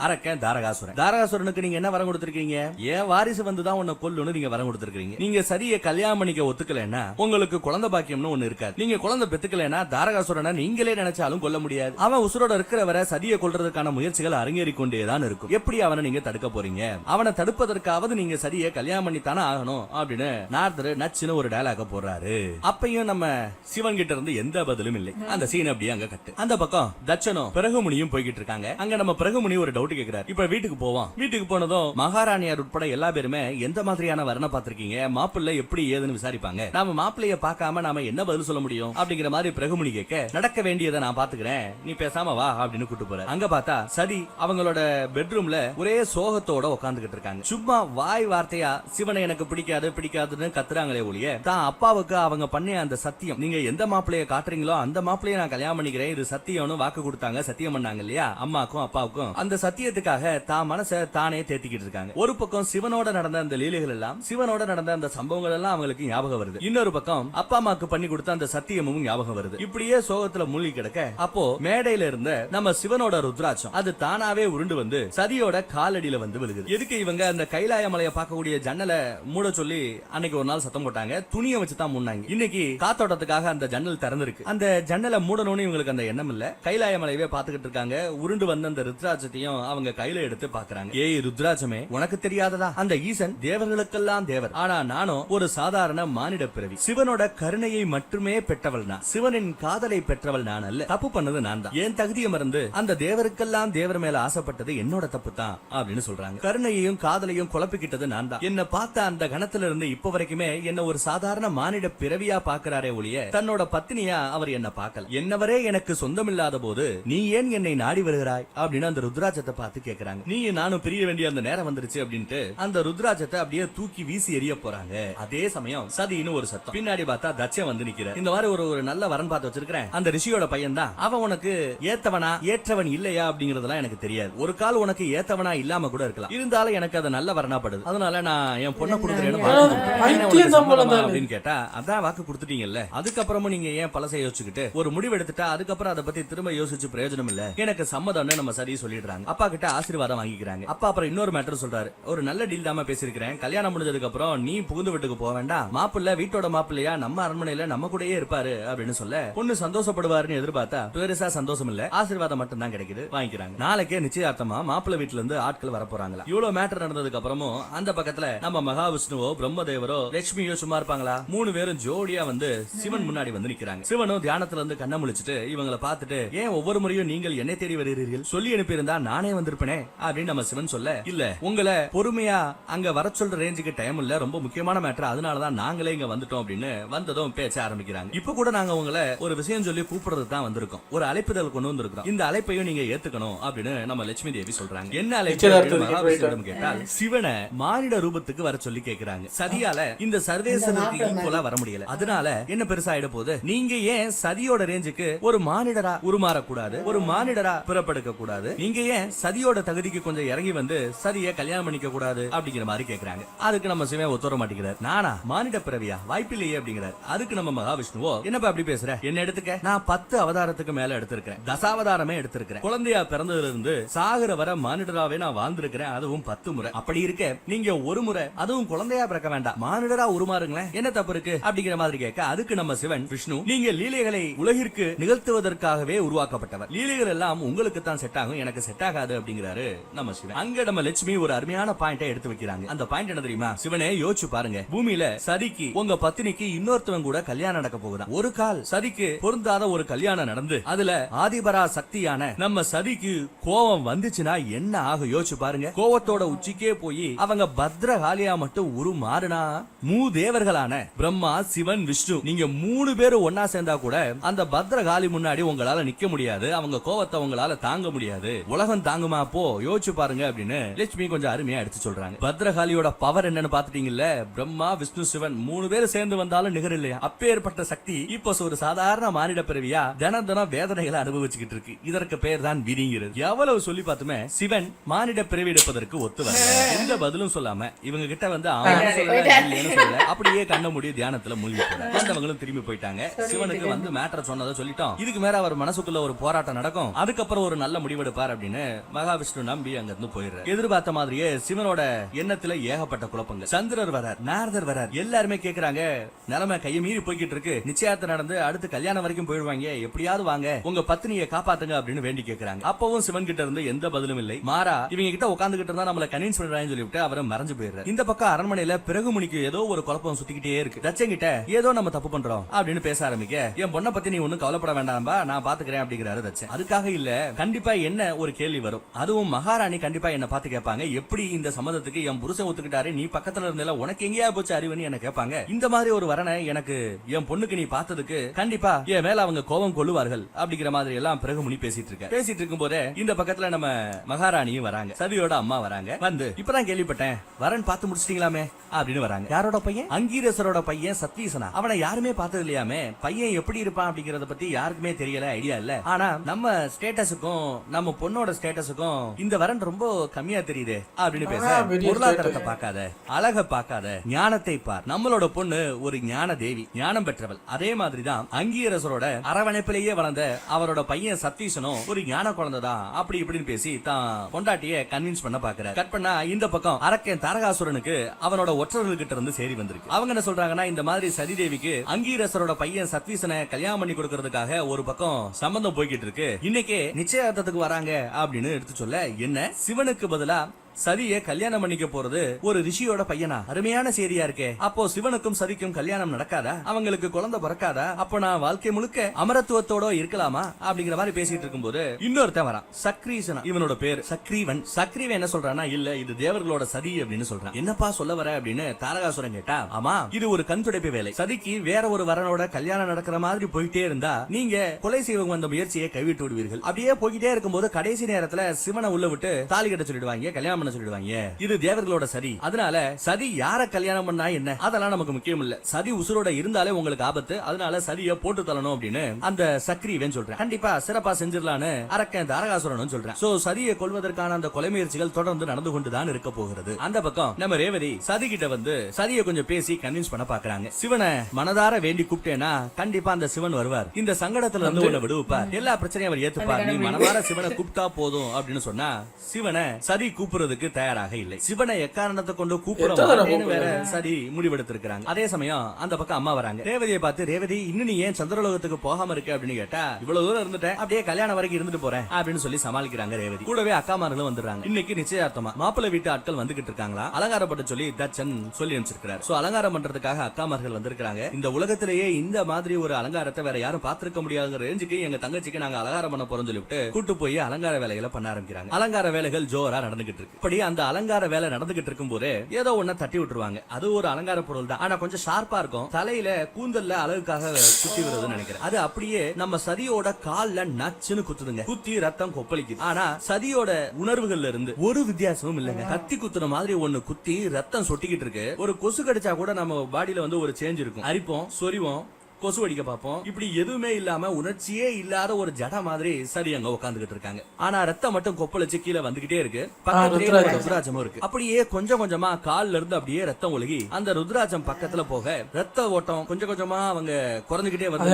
அரக்கன் தாரகாசுரன். தாரகாசுரனுக்கு நீங்க என்ன வரம் கொடுத்திருக்கீங்க? ஏன் வாரிசு வந்துதான் உன்னை கொல்லுன்னு நீங்க வரம் கொடுத்திருக்கீங்க. நீங்க சதியை கல்யாணம் பண்ணிக்க ஒத்துக்கலைன்னா உங்களுக்கு குழந்தை பாக்கியம்னு ஒண்ணு இருக்காது. நீங்க குழந்தை பெத்துக்கலைன்னா தாரகாசுரனை நீங்களே நினைச்சாலும் கொல்ல முடியாது. அவன் உசுரோட இருக்கிறவரை சதியை கொல்றதுக்கான முயற்சிகள் அரங்கேறிக் கொண்டேதான் இருக்கும். எப்படி அவனை நீங்க தடுக்க போறீங்க? அவனை தடுப்பதற்காவது நீங்க சதியை கல்யாணம் பண்ணித்தானே ஆகணும் அப்படின்னு நாரதர் நச்சுன்னு ஒரு டயலாக போடுறாரு. அப்பையும் நம்ம சிவன் கிட்ட இருந்து எந்த பதிலும் இல்லை. அந்த சீன் அப்படியே அங்க கட்டு. அந்த பக்கம் தட்சனும் பிரகமுனியும் போய்கிட்டு இருக்காங்க. அங்க நம்ம பிரகமுனி ஒரு டவுட் கேக்குறாரு. இப்ப வீட்டுக்கு போவோம். வீட்டுக்கு போனதும் மகாராணியார் உட்பட எல்லா பேருமே எந்த மாதிரியான வர்ண பாத்திருக்கீங்க, மாப்பிள்ளை எப்படி ஏதுன்னு விசாரிப்பாங்க. நாம மாப்பிள்ளைய பார்க்காம நாம என்ன பதில் சொல்ல முடியும் அப்படிங்கிற மாதிரி பிரகமுனி கேட்க, நடக்க வேண்டியதை நான் பாத்துக்கிறேன், நீ பேசாம வா அப்படின்னு கூட்டு போற. அங்க பார்த்தா சதி அவங்களோட பெட்ரூம்ல ஒரே சோகத்தோட உட்கார்ந்துகிட்டு இருக்காங்க. சும்மா வாய் வார்த்தையா சிவனை எனக்கு பிடிக்காதுன்னு கத்துறாங்களே ஒழிய தான் அப்பாவுக்கு அவங்க பண்ண அந்த சத்தியம், நீங்க எந்த மாப்பிளைய காட்டுறீங்களோ அந்த மாப்பிளைய நான் கல்யாணம் பண்ணிக்கிறேன், இது சத்தியம்னு வாக்கு கொடுத்தாங்க, சத்தியம் பண்ணாங்க இல்லையா அம்மாக்கும் அப்பாவுக்கும். அந்த சத்தியத்துக்காக தான் மனசை தானே தேத்திக்கிட்டு இருக்காங்க. ஒரு பக்கம் சிவனோட நடந்த அந்த லீலைகள் எல்லாம், சிவனோட நடந்த அந்த சம்பவங்கள் எல்லாம் அவங்களுக்கு ஞாபகம் வருது. இன்னொரு பக்கம் அப்பா அம்மாக்கு பண்ணி கொடுத்த அந்த சத்தியமும் ஞாபகம் வருது. இப்படியே சோகத்துல மூழ்கி கிடக்க அப்போ மேடையில இருந்த நம்ம சிவனோட ருத்ராட்சம் அது தானாவே உருண்டு வந்து சதியோட காலடியில வந்து விழுகுது. எதுக்கு இவங்க அந்த கைலாய மலையை பார்க்கக்கூடிய ஜன்னலை மூட சொல்லி அன்னைக்கு ஒரு நாள் சத்தம் போட்டாங்க, துணியை வச்சு தான் மூடினாங்க. இன்னைக்கு காத்தோட்டத்துக்காக அந்த ஜன்னல் திறந்திருக்கு. அந்த ஜன்னலை மூடணும்னு இவங்களுக்கு அந்த எண்ணம் இல்ல. கைலாய மலையவே பாத்துக்கிட்டு இருக்காங்க. உருண்டு வந்த அந்த ருத்ராட்சத்தையும் அவங்க கையில எடுத்து பாக்குறாங்க. ஏய் ருத்ராட்சமே, உனக்கு தெரியாததா? அந்த ஈசன் தேவர்களுக்கெல்லாம் தேவர், ஆனா நானும் ஒரு சாதாரண மானிட பிறவி. சிவனோட கருணையை மட்டுமே பெற்றவள் நான், சிவனின் காதலை பெற்றவள் நான் அல்ல. தப்பு பண்ணது நான் தான். என் தகுதியை மறந்து அந்த தேவருக்கெல்லாம் தேவர் மேல ஆசைப்பட்டது என்னோட தப்பு தான் அப்படின்னு சொல்றாங்க. கருணையையும் காதலையும் குழப்பிக்கிட்டது நான் தான். என்ன பார்த்த அந்த கணத்துல இருந்து இப்ப வரைக்குமே என்ன ஒரு சாதாரண மானிட பிறவியா பாக்குறாரே ஒழிய தன்னோட பத்தினியா அவர் என்ன பார்க்கல. என்னவரே எனக்கு சொந்தம் இல்லாத போது நீ ஏன் என்னை நாடி வருகிறாய் அப்படின்னு அந்த ருத்ராட்சத்தை பார்த்து கேக்குறாங்க. நீ நானும் பிரிய வேண்டிய அந்த நேரம் வந்துருச்சு அப்படின்ட்டு அந்த ருத்ராட்சத்தை அப்படியே தூக்கி வீசி எறிய போறாங்க. அதே சமயம் சதின்னு ஒரு சத்தம். பின்னாடி பார்த்தா தட்சன் வந்து நிக்கிற. இந்த மாதிரி ஒரு நல்ல வரன் பார்த்து வச்சிருக்கிறேன், அந்த ரிஷியோட பையன் தான். அவன் உனக்கு ஏத்தவனா ஏற்றவன் இல்லையா அப்படிங்கறதெல்லாம் எனக்கு தெரியாது. ஒரு கால் உனக்கு ஏத்தவனா இல்லாம கூட இருக்கலாம், இருந்தாலும் எனக்கு அது நல்ல வரனாப்படுது, அதனால நான் என் பொண்ணை கொடுக்குறேன்னு அப்படின்னு கேட்டா, அதான் வாக்கு கொடுத்துட்டீங்கல்ல, அதுக்கப்புறமும் நீங்க ஏன் பழசை யோசிச்சுக்கிட்டு ஒரு முடிவு எடுத்துட்டா அதுக்கப்புறம் அதை பத்தி திரும்ப யோசிச்சு பிரயோஜனம் இல்ல, எனக்கு சம்மதம்னு நம்ம சரி சொல்லிடுறாங்க. அப்பா கிட்ட ஆசீர்வாதம் வாங்கிக்கிறாங்க. அப்பா அப்புறம் இன்னொரு மேட்டர் சொல்றாரு, ஒரு நல்ல டீல் தாம பேசிருக்கிறேன், கல்யாணம் முடிஞ்சதுக்கு அப்புறம் நீ புகுந்து வீட்டுக்கு போக வேண்டாம், மாப்பிள்ள வீட்டோட மாப்பிள்ளையா நம்ம அரண்மனையில நம்ம கூடயே இருப்பாரு அப்படின்னு சொல்ல பொண்ணு சந்தோஷப்படுவாருன்னு எதிர்பார்த்தா பெருசா சந்தோஷம் இல்ல, ஆசீர்வாதம் மட்டும் தான் கிடைக்குது, வாங்கிக்கிறாங்க. நாளைக்கே நிச்சயார்த்தமா மாப்பிள்ள வீட்டுல இருந்து ஆட்கள் வர போறாங்களா. இவ்வளவு மேட்டர் நடந்ததுக்கு அப்புறமும் அந்த பக்கத்துல நம்ம மகாவிஷ்ணுவோ பிரம்மதேவரோ லட்சுமியோ சும்மா இருப்பாங்களா? 3 பேரும் ஜோடியா வந்து சிவன் முன்னாடி வந்து நிக்கிறாங்க. சிவனும் தியானத்துல இருந்து கண்ண முழிச்சிட்டு இவங்களை பார்த்துட்டு, ஏன் ஒவ்வொரு முறையும் நீங்கள் என்னை தேடி வருகிறீர்கள், சொல்லி அனுப்பி இருந்தா நானே வந்திருப்பேனே அப்படின்னு நம்ம சிவன் சொல்ல, இல்ல உங்களை பொறுமையா அங்க வர சொல்ற ரேஞ்சுக்கு டைம் இல்ல, ரொம்ப முக்கியமான மேட்டர், அதனாலதான் நாங்களே இங்க வந்துட்டோம் அப்படின்னு வந்ததும் பேச ஆரம்பிக்கிறாங்க. இப்ப கூட நாங்க உங்களை ஒரு விஷயம் சொல்லி கூப்பிடுறது தான் வந்திருக்கோம், ஒரு அழைப்புதல் கொண்டு வந்திருக்கோம், இந்த அழைப்பையும் நீங்க ஏத்துக்கணும் அப்படின்னு நம்ம லட்சுமி தேவி சொல்றாங்க. என்ன அழைப்பு மகாவிஷ்ணுவிடம் கேட்டால் சிவனை மானிட ரூபத்துக்கு வர சொல்லி கேக்குறாங்க. சதியால இந்த சர்வேஸ்வரருக்கு ஈக்குவலா வர முடியல, அதனால என்ன பெருசா ஆயிட போகுது, நீங்க ஏன் சதியோட ரேஞ்சுக்கு ஒரு மானிடரா உருமாற கூடாது, ஒரு மானிடரா பிறப்படுக்க கூடாது, நீங்க ஏன் சதியோட தகுதிக்கு கொஞ்சம் இறங்கி வந்து சதியை கல்யாணம் பண்ணிக்க கூடாது அப்படிங்கிற மாதிரி கேக்குறாங்க. அதுக்கு நம்ம சிவன் ஒத்துற மாட்டேங்கிறார். நானா மானிட பிறவியா, வாய்ப்பில்லையே அப்படிங்கிறார். அதுக்கு நம்ம மகாவிஷ்ணுவோ, என்னப்பா அப்படி பேசுற, என்ன எடுத்துக்க, நான் 10 அவதாரத்துக்கு மேல எடுத்திருக்கிறேன், தசாவதாரமே எடுத்திருக்கிறேன், குழந்தையா பிறந்ததுல இருந்து சாகர வர மானிடராவே நான் வாழ்ந்திருக்கிறேன், அதுவும் 10 முறை. அப்படி இருக்க நீங்க ஒரு முறை அதுவும் குழந்தையா பிறக்க வேண்டாம், மானிடரா உருமாறுங்களேன், என்ன தப்பு இருக்கு அப்படிங்கிற மாதிரி கேட்க, அதுக்கு நம்ம சிவன், விஷ்ணு நீங்க லீலைகளை உலகிற்கு நிகழ்த்துவதற்காகவே உருவாக்கப்பட்டவர், லீலைகள் எல்லாம் உங்களுக்கு தான் செட் ஆகும், எனக்கு செட் ஆகாது அப்படிங்கிறாரு நம்ம சிவன். அங்க நம்ம லட்சுமி ஒரு அருமையான பாயிண்டை எடுத்து வைக்கிறாங்க. அந்த பாயிண்ட் என்ன தெரியுமா? சிவனே யோசிச்சு பாருங்க, பூமியில சதிக்கு உங்க பத்தினிக்கு இன்னொருத்தவங்க கூட கல்யாணம் நடக்க போகுதா, ஒரு கால் சதிக்கு பொருந்தாத ஒரு கல்யாணம் நடந்து அதுல ஆதிபரா சக்தியான நம்ம சதிக்கு கோபம் வந்துச்சுன்னா என்ன ஆகும் யோசிச்சு பாருங்க. கோவத்தோட உச்சிக்கே போய் அவங்க பத்ரகாளியா மட்டும் உருமாறுனா மூதேவர்களான பிரம்மா சிவன் விஷ்ணு நீங்க 3 பேரும் ஒன்னா சேர்ந்தா கூட அந்த பத்ரகாளி முன்னாடி உங்களால நிக்க முடியாது, அவங்க கோவத்தை உங்களால தாங்க முடியாது, உலகம் தாங்குமா போ யோசிச்சு பாருங்க அப்படின்னு லட்சுமி கொஞ்சம் அருமையா எடுத்து சொல்றாங்க. பத்ரகாளியோட பவர் என்னன்னு பாத்துட்டீங்கல்ல, பிரம்மா விஷ்ணு சிவன் 3 பேர் சேர்ந்து வந்தாலும் நிகர் இல்லையா. அப்பேற்பட்ட சக்தி இப்போ ஒரு சாதாரண மானிட பிறவியா தினம் தினம் வேதனைகளை அனுபவிச்சுக்கிட்டு இருக்கு. இதற்கு பேர் தான் விதிங்கிறது. எவ்வளவு சொல்லி பார்த்துமே சிவன் மானிட பிறவி எடுப்பதற்கு ஒத்து வர எந்த பதிலும் சொல்லாம இவங்க கிட்ட வந்து அப்படியே கண்ண மூடி தியானத்துல மூழ்கி வந்தவங்களும் திரும்பி போயிட்டாங்க. சிவனுக்கு வந்து மேட்டர் சொன்னதை சொல்லிட்டோம், இதுக்கு மேல அவர் மனசுக்குள்ள ஒரு போராட்டம் நடக்கும், அதுக்கப்புறம் ஒரு நல்ல முடிவெடுப்பார் அப்படின்னு மகாவிஷ்ணு நம்பி அங்க இருந்து போயிடுறாரு. எதிர்பார்த்த மாதிரியே சிவனோட எண்ணத்துல ஏகப்பட்ட குழப்பங்கள். சந்திரர் வரார், நாரதர் வரார், எல்லாருமே கேக்குறாங்க நிலைமை கையை மீறி போய்கிட்டு இருக்கு, நிச்சயத்தை நடந்து அடுத்து கல்யாணம் வரைக்கும் போயிடுவாங்க, எப்படியாவது வாங்க உங்க பத்னியை காப்பாத்துங்க அப்படின்னு வேண்டி கேக்குறாங்க. அப்பவும் சிவன் கிட்ட இருந்து எந்த பதிலும் இல்லை. மாறா இவங்க கிட்ட உட்கார்ந்துகிட்டு இருந்தா நம்மள கன்வின்ஸ் பண்றாங்கன்னு சொல்லிவிட்டு அவரை மறைஞ்சு போயிடுறாரு. இந்த பக்கம் அரண்மனையில பிறகு முனிக்கு ஏதோ ஒரு குழப்பம் சுத்திக்கிட்டே இருக்கு. தச்சன் கிட்ட ஏதோ நம்ம தப்பு பண்றோம் அப்படின்னு பேச ஆரம்பிக்க, என் பொண்ணை பத்தி நீ ஒன்னும் கவலைப்பட வேண்டாம்பா, நான் பாத்துக்கிறேன் அப்படிங்கிறாரு தச்சன். அதுக்காக இல்ல, கண்டிப்பா என்ன ஒரு கேள்வி வரும், அதுவும் மகாராணி கண்டிப்பா என்ன பார்த்து கேட்பாங்க, எப்படி இந்த சம்மதத்துக்கு என் புருஷன் ஒத்துக்கிட்டாரு, நீ பக்கத்துல இருந்தல உனக்கு எங்கேயா போச்சு அறிவுன்னு என்ன கேட்பாங்க. இந்த மாதிரி ஒரு வரனை எனக்கு என் பொண்ணுக்கு நீ பார்த்ததுக்கு கண்டிப்பா என் மேல அவங்க கோபம் கொள்ளுவார்கள் அப்படிங்கிற மாதிரி எல்லாம் பிறகு முனி பேசிட்டு இருக்கும் போதே இந்த பக்கத்துல நம்ம மகாராணியும் வராங்க, சதியோட அம்மா வராங்க. வந்து இப்பதான் கேள்விப்பட்டேன் வரன் பார்த்து முடிச்சிட்டீங்களாமே அப்படின்னு வராங்க. யாரோட பையன்? அங்கீரசரோட பையன் சத்வீசனா. அவனை யாருமே பார்த்தது இல்லையாமே, பையன் எப்படி இருப்பான் அப்படிங்கறத பத்தி யாருக்குமே தெரியல, ஐடியா இல்ல. ஆனா நம்ம ஸ்டேட்டஸுக்கும் நம்ம பொண்ணோட ஸ்டேட்டஸுக்கும் இந்த வரன் ரொம்ப கம்மியா தெரியுது அப்படின்னு பேச, பொருளாதாரத்தை பார்க்காத, அழக பார்க்காத, ஞானத்தை பார், நம்மளோட பொண்ணு ஒரு ஞான தேவி, ஞானம் பெற்றவள். அதே மாதிரிதான் அங்கீரசரோட அரவணைப்பிலேயே வளர்ந்த அவரோட பையன் சத்தீசனும் ஒரு ஞான குழந்தைதான் அப்படி இப்படின்னு பேசி தான் பொண்டாட்டிய கன்வின்ஸ் பண்ண பாக்குறாரு. கட் பண்ணா இந்த பக்கம் அரக்கன் தாரகாசுரனுக்கு அவனோட ஒற்றர்கள்கிட்ட இருந்து சேரி வந்திருக்கு. அவங்க என்ன சொல்றாங்கன்னா, இந்த மாதிரி சதிதேவிக்கு அங்கீரசரோட பையன் சத்வீசனை கல்யாணம் பண்ணி கொடுக்கறதுக்காக ஒரு பக்கம் சம்பந்தம் போய்கிட்டு இருக்கு, இன்னைக்கே நிச்சயதார்த்தத்துக்கு வராங்க அப்படின்னு எடுத்து சொல்ல, என்ன சிவனுக்கு பதிலா சதியை கல்யாணம் பண்ணிக்க போறது ஒரு ரிஷியோட பையனா, அருமையான சேரியா இருக்கே, அப்போ சிவனுக்கும் சதிக்கும் கல்யாணம் நடக்காதா, அவங்களுக்கு குழந்தை பிறக்காதா, அப்போ நான் வாழ்க்கை முழுக்க அமரத்துவத்தோட இருக்கலாமா அப்படிங்கிற மாதிரி பேசிட்டு இருக்கும்போது இன்னொருத்தன் வரான், சக்ரீசனா. இவனோட பேர் சக்ரீவன். சக்ரீவன் என்ன சொல்றானா, இல்ல இது தேவர்களோட சதி அப்படின்னு சொல்றான். என்னப்பா சொல்ல வர அப்படின்னு தாரகாசுரன் கேட்டா, ஆமா இது ஒரு கண் துடைப்பு வேலை, சதிக்கு வேற ஒரு வரனோட கல்யாணம் நடக்கிற மாதிரி போயிட்டே இருந்தா நீங்க கொலை செய்வங்க வந்த முயற்சியை கைவிட்டு விடுவீர்கள். அப்படியே போய்கிட்டே இருக்கும்போது கடைசி நேரத்துல சிவனை உள்ள விட்டு தாலி கட்ட சொல்லிடுவாங்க, கல்யாணம் சொல்லிடுவாங்க. இது தேவர்களோட சதி. அதனால சதி யார கல்யாணம் பண்ணா என்ன, அதெல்லாம் நமக்கு முக்கியம் இல்ல, சதி உசுரோட இருந்தாலே உங்களுக்கு ஆபத்து, அதனால சதியை போட்டு தள்ளணும் அப்படின்னு அந்த சக்ரீவன் சொல்றேன். கண்டிப்பா சிறப்பா செஞ்சிடலான்னு அரக்கன் தாரகாசுரனும் சொல்றேன். சோ சதியை கொல்வதற்கான அந்த கொலை முயற்சிகள் தொடர்ந்து நடந்து கொண்டுதான் இருக்க போகிறது. அந்த பக்கம் நம்ம ரேவதி சதி கிட்ட வந்து சதியை கொஞ்சம் பேசி கன்வின்ஸ் பண்ண பாக்குறாங்க. சிவனை மனதார வேண்டி கூப்பிட்டேனா கண்டிப்பா அந்த சிவன் வருவார், இந்த சங்கடத்துல இருந்து உன்னை விடுவிப்பார், எல்லா பிரச்சனையும் அவர் ஏத்துப்பார், நீ மனதார சிவனை கூப்பிட்டா போதும் அப்படின்னு சொன்னா சிவனை சதி கூப்பிடுறதுக்கு தயாராக இல்லை. சிவனை எக்காரணத்தை கொண்டு கூப்பிட வேற சரி முடிவெடுத்திருக்காங்க. அதே சமயம் அந்த பக்கம் அம்மா வராங்க. ரேவதியை பார்த்து, ரேவதி இன்னும் நீ ஏன் சந்திரலோகத்துக்கு போகாம இருக்க அப்படின்னு கேட்டா, இவ்வளவு தூரம் இருந்துட்டேன், அப்படியே கல்யாணம் வரைக்கும் இருந்துட்டு போறேன் அப்படின்னு சொல்லி சமாளிக்கிறாங்க ரேவதி. கூடவே அக்காமார்களும் வந்துடுறாங்க. இன்னைக்கு நிச்சயார்த்தமா மாப்பிள்ளை வீட்டு ஆட்கள் வந்துகிட்டு இருக்காங்களா, அலங்காரப்பட்டு சொல்லி தச்சன் சொல்லி அனுப்பிச்சிருக்காரு. சோ அலங்காரம் பண்றதுக்காக அக்காமார்கள் வந்திருக்காங்க. இந்த உலகத்திலேயே இந்த மாதிரி ஒரு அலங்காரத்தை வேற யாரும் பார்த்திருக்க முடியாத ரேஞ்சுக்கு எங்க தங்கச்சிக்கு நாங்க அலங்காரம் பண்ண போறோம் சொல்லிட்டு கூட்டு போய் அலங்கார வேலைகளை பண்ண ஆரம்பிக்கிறாங்க. அலங்கார வேலைகள் ஜோரா நடந்துகிட்டு இருக்கு. இப்படி அந்த அலங்கார வேலை நடந்துகிட்டு இருக்கும் போது ஏதோ ஒண்ண தட்டி விட்டுருவாங்க. அது ஒரு அலங்கார பொருள் தான், ஆனா கொஞ்சம் ஷார்ப்பா இருக்கும், தலையில கூந்தல்ல அழகுக்காக குத்தி வருதுன்னு நினைக்கிறேன். அது அப்படியே நம்ம சதியோட கால்ல நச்சுன்னு குத்துதுங்க, குத்தி ரத்தம் கொப்பளிக்குது. ஆனா சதியோட உணர்வுகள்ல இருந்து ஒரு வித்தியாசமும் இல்லைங்க. கத்தி குத்துற மாதிரி ஒண்ணு குத்தி ரத்தம் சொட்டிக்கிட்டு இருக்கு. ஒரு கொசு கடிச்சா கூட நம்ம பாடியில வந்து ஒரு சேஞ்ச் இருக்கும், அரிப்போம், சொரிவோம், கொசு அடிக்க பாப்போம், இப்படி எதுவுமே இல்லாம உணர்ச்சியே இல்லாத ஒரு ஜட மாதிரி சரி அங்க உட்காந்துகிட்டு இருக்காங்க. ஆனா ரத்தம் மட்டும் கொப்பளிச்சு கீழே வந்துகிட்டே இருக்கு. பக்கத்துலயே ருத்ராஜமும் இருக்கு. அப்படியே கொஞ்சம் கொஞ்சமா கால்ல இருந்து அப்படியே ரத்தம் ஒழுகி அந்த ருத்ராஜம் பக்கத்துல போக ரத்த ஓட்டம் கொஞ்சம் கொஞ்சமா அவங்க குறைஞ்சுகிட்டே வந்து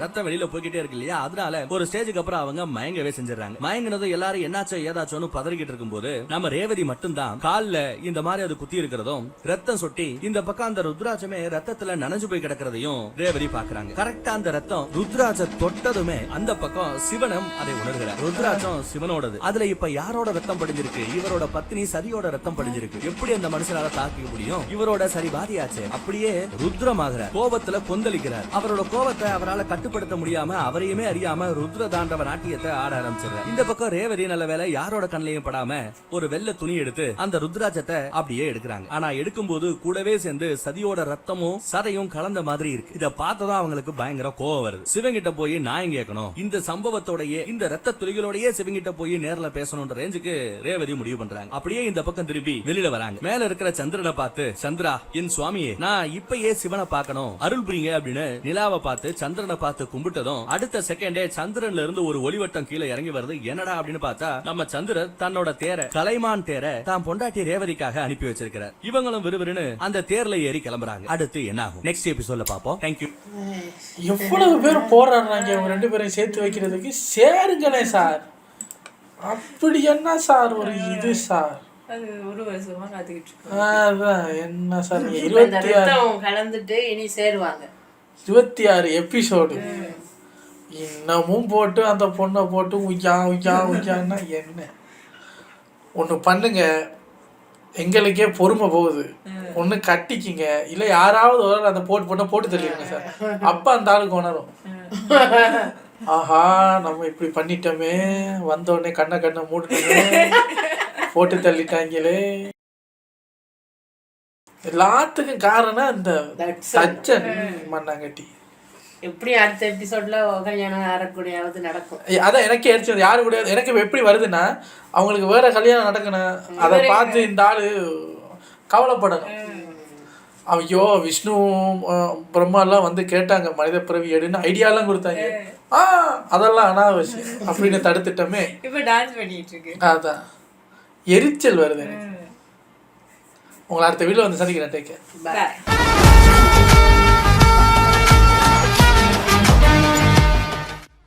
ரத்தம் வெளியில போய்கிட்டே இருக்கு இல்லையா. அதனால ஒரு ஸ்டேஜுக்கு அப்புறம் அவங்க மயங்கவே செஞ்சிடறாங்க. மயங்கினதும் எல்லாரும் என்னாச்சோ ஏதாச்சோன்னு பதறிக்கிட்டு இருக்கும் போது நம்ம ரேவதி மட்டும்தான் கால்ல இந்த மாதிரி அது குத்தி இருக்கிறதும் ரத்தம் சொட்டி இந்த பக்கம் அந்த ருத்ராஜமே ரத்தத்துல நனைஞ்சு போய் கிடக்கிறதையும் ரேவதி பாக்குறாங்க. கரெக்டா அந்த ரத்தம் ருத்ராஜ தொட்டதுமே அந்த பக்கம் சிவனும் அதை உணர்கிறார். ருத்ராஜம் சிவனோடது. அதுல இப்ப யாரோட ரத்தம் படிஞ்சிருக்கு, இவரோட பத்னி சதியோட ரத்தம் படிஞ்சிருக்கு. எப்படி அந்த மனுஷனால தாக்கிக்க முடியும், இவரோட சரி பாதியாச்சு. அப்படியே ருத்ரமாகிறார், கோபத்துல கொந்தளிக்கிறார். அவரோட கோபத்தை அவரால் கட்டுப்படுத்த முடியாம அவரையுமே அறியாம ருத்ர தாண்டவ நாட்டியத்தை ஆட ஆரம்பிச்சிடுறார். இந்த பக்கம் ரேவதி நல்ல வேலை யாரோட கண்ணையும் படாம ஒரு வெள்ளை துணி எடுத்து அந்த ருத்ராஜத்தை அப்படியே எடுக்கிறாங்க. ஆனா எடுக்கும் போது கூடவே சேர்ந்து சதியோட ரத்தமும் சதையும் கலந்த மாதிரி இருக்கு. இத பார்த்ததும் அவங்களுக்கு பயங்கர கோவம் வருது. சிவங்கிட்ட போய் நியாயம் கேட்கணும், இந்த சம்பவத்தோடயே இந்த ரத்த துளிகளோடயே சிவங்கிட்ட போய் நேர்ல பேசணும்ன்ற ரேஞ்சுக்கு ரேவதி முடிவு பண்றாங்க. அப்படியே இந்த பக்கம் திரும்பி வெளியில வராங்க. மேல இருக்கிற சந்திரனை பார்த்து, சந்திரா என் சுவாமியே, நான் இப்பயே சிவனை பார்க்கணும், அருள் புரியுங்க அப்படின்னு நிலாவை பார்த்து சந்திரனை பார்த்து கும்பிட்டதும் அடுத்த செகண்டே சந்திரன்ல இருந்து ஒரு ஒளிவட்டம் கீழே இறங்கி வருது. என்னடா அப்படின்னு பார்த்தா நம்ம சந்திரன் தன்னோட தேரை, கலைமான் தேரை தான் பொண்டாட்டி ரேவதிக்காக அனுப்பி வச்சிருக்கிறார். இவங்களும் விறுவிறுன்னு அந்த தேர்ல ஏறி கிளம்புறாங்க. அடுத்து என்ன ஆகும் நெக்ஸ்ட் எபிசோட்ல பாப்போம். தேங்க்யூ. எவ்வளவு பேர் போராடுறாங்க அவங்க 2 பேரையும் சேர்த்து வைக்கிறதுக்கு. சேருங்களேன் சார், அப்படி என்ன சார் ஒரு இது சார், அது ஒரு வருஷமா காத்துக்கிட்டு இருக்கு. அதான் என்ன சார் 26 கலந்துட்டு இனி சேருவாங்க. 26 எபிசோடு இன்னமும் போட்டு அந்த பொண்ணை போட்டு உய்யான்னா என்ன ஒன்று பண்ணுங்க. எங்களுக்கே பொறுமை போகுது. ஒன்று கட்டிக்கிங்க, இல்லை யாராவது ஒரு அந்த போட்டு தள்ளிடுங்க சார். அப்போ அந்த ஆளுக்கு உணரும், ஆஹா நம்ம இப்படி பண்ணிட்டோமே, வந்தோடனே கண்ணை மூடிட்டோமே, போட்டு தள்ளிட்டாங்களே. எல்லாத்துக்கும் காரணம் இந்த சச்சன் மண்ணாங்கட்டி. எப்படி அடுத்த எபிசோட்ல கல்யாணம் ஆறக்கூடியாவது நடக்கும். அதான் எனக்கே எரிச்சது. யாரு கூட எனக்கு எப்படி வருதுன்னா, அவங்களுக்கு வேற கல்யாணம் நடக்கணும், அதை பார்த்து இந்த ஆளு கவலைப்படணும். ஐயோ விஷ்ணு பிரம்மாலாம் வந்து கேட்டாங்க மனித பிறவி எடுன்னு ஐடியாலாம் கொடுத்தாங்க. அதெல்லாம் அனாவசியம் அப்படின்னு தடுத்துட்டோமே. இப்ப டான்ஸ் பண்ணிட்டு இருக்கு. அதான் எரிச்சல் வருது எனக்கு. உங்களை அடுத்த வீடியோல வந்து சந்திக்கிறேன். Take care. பாய்.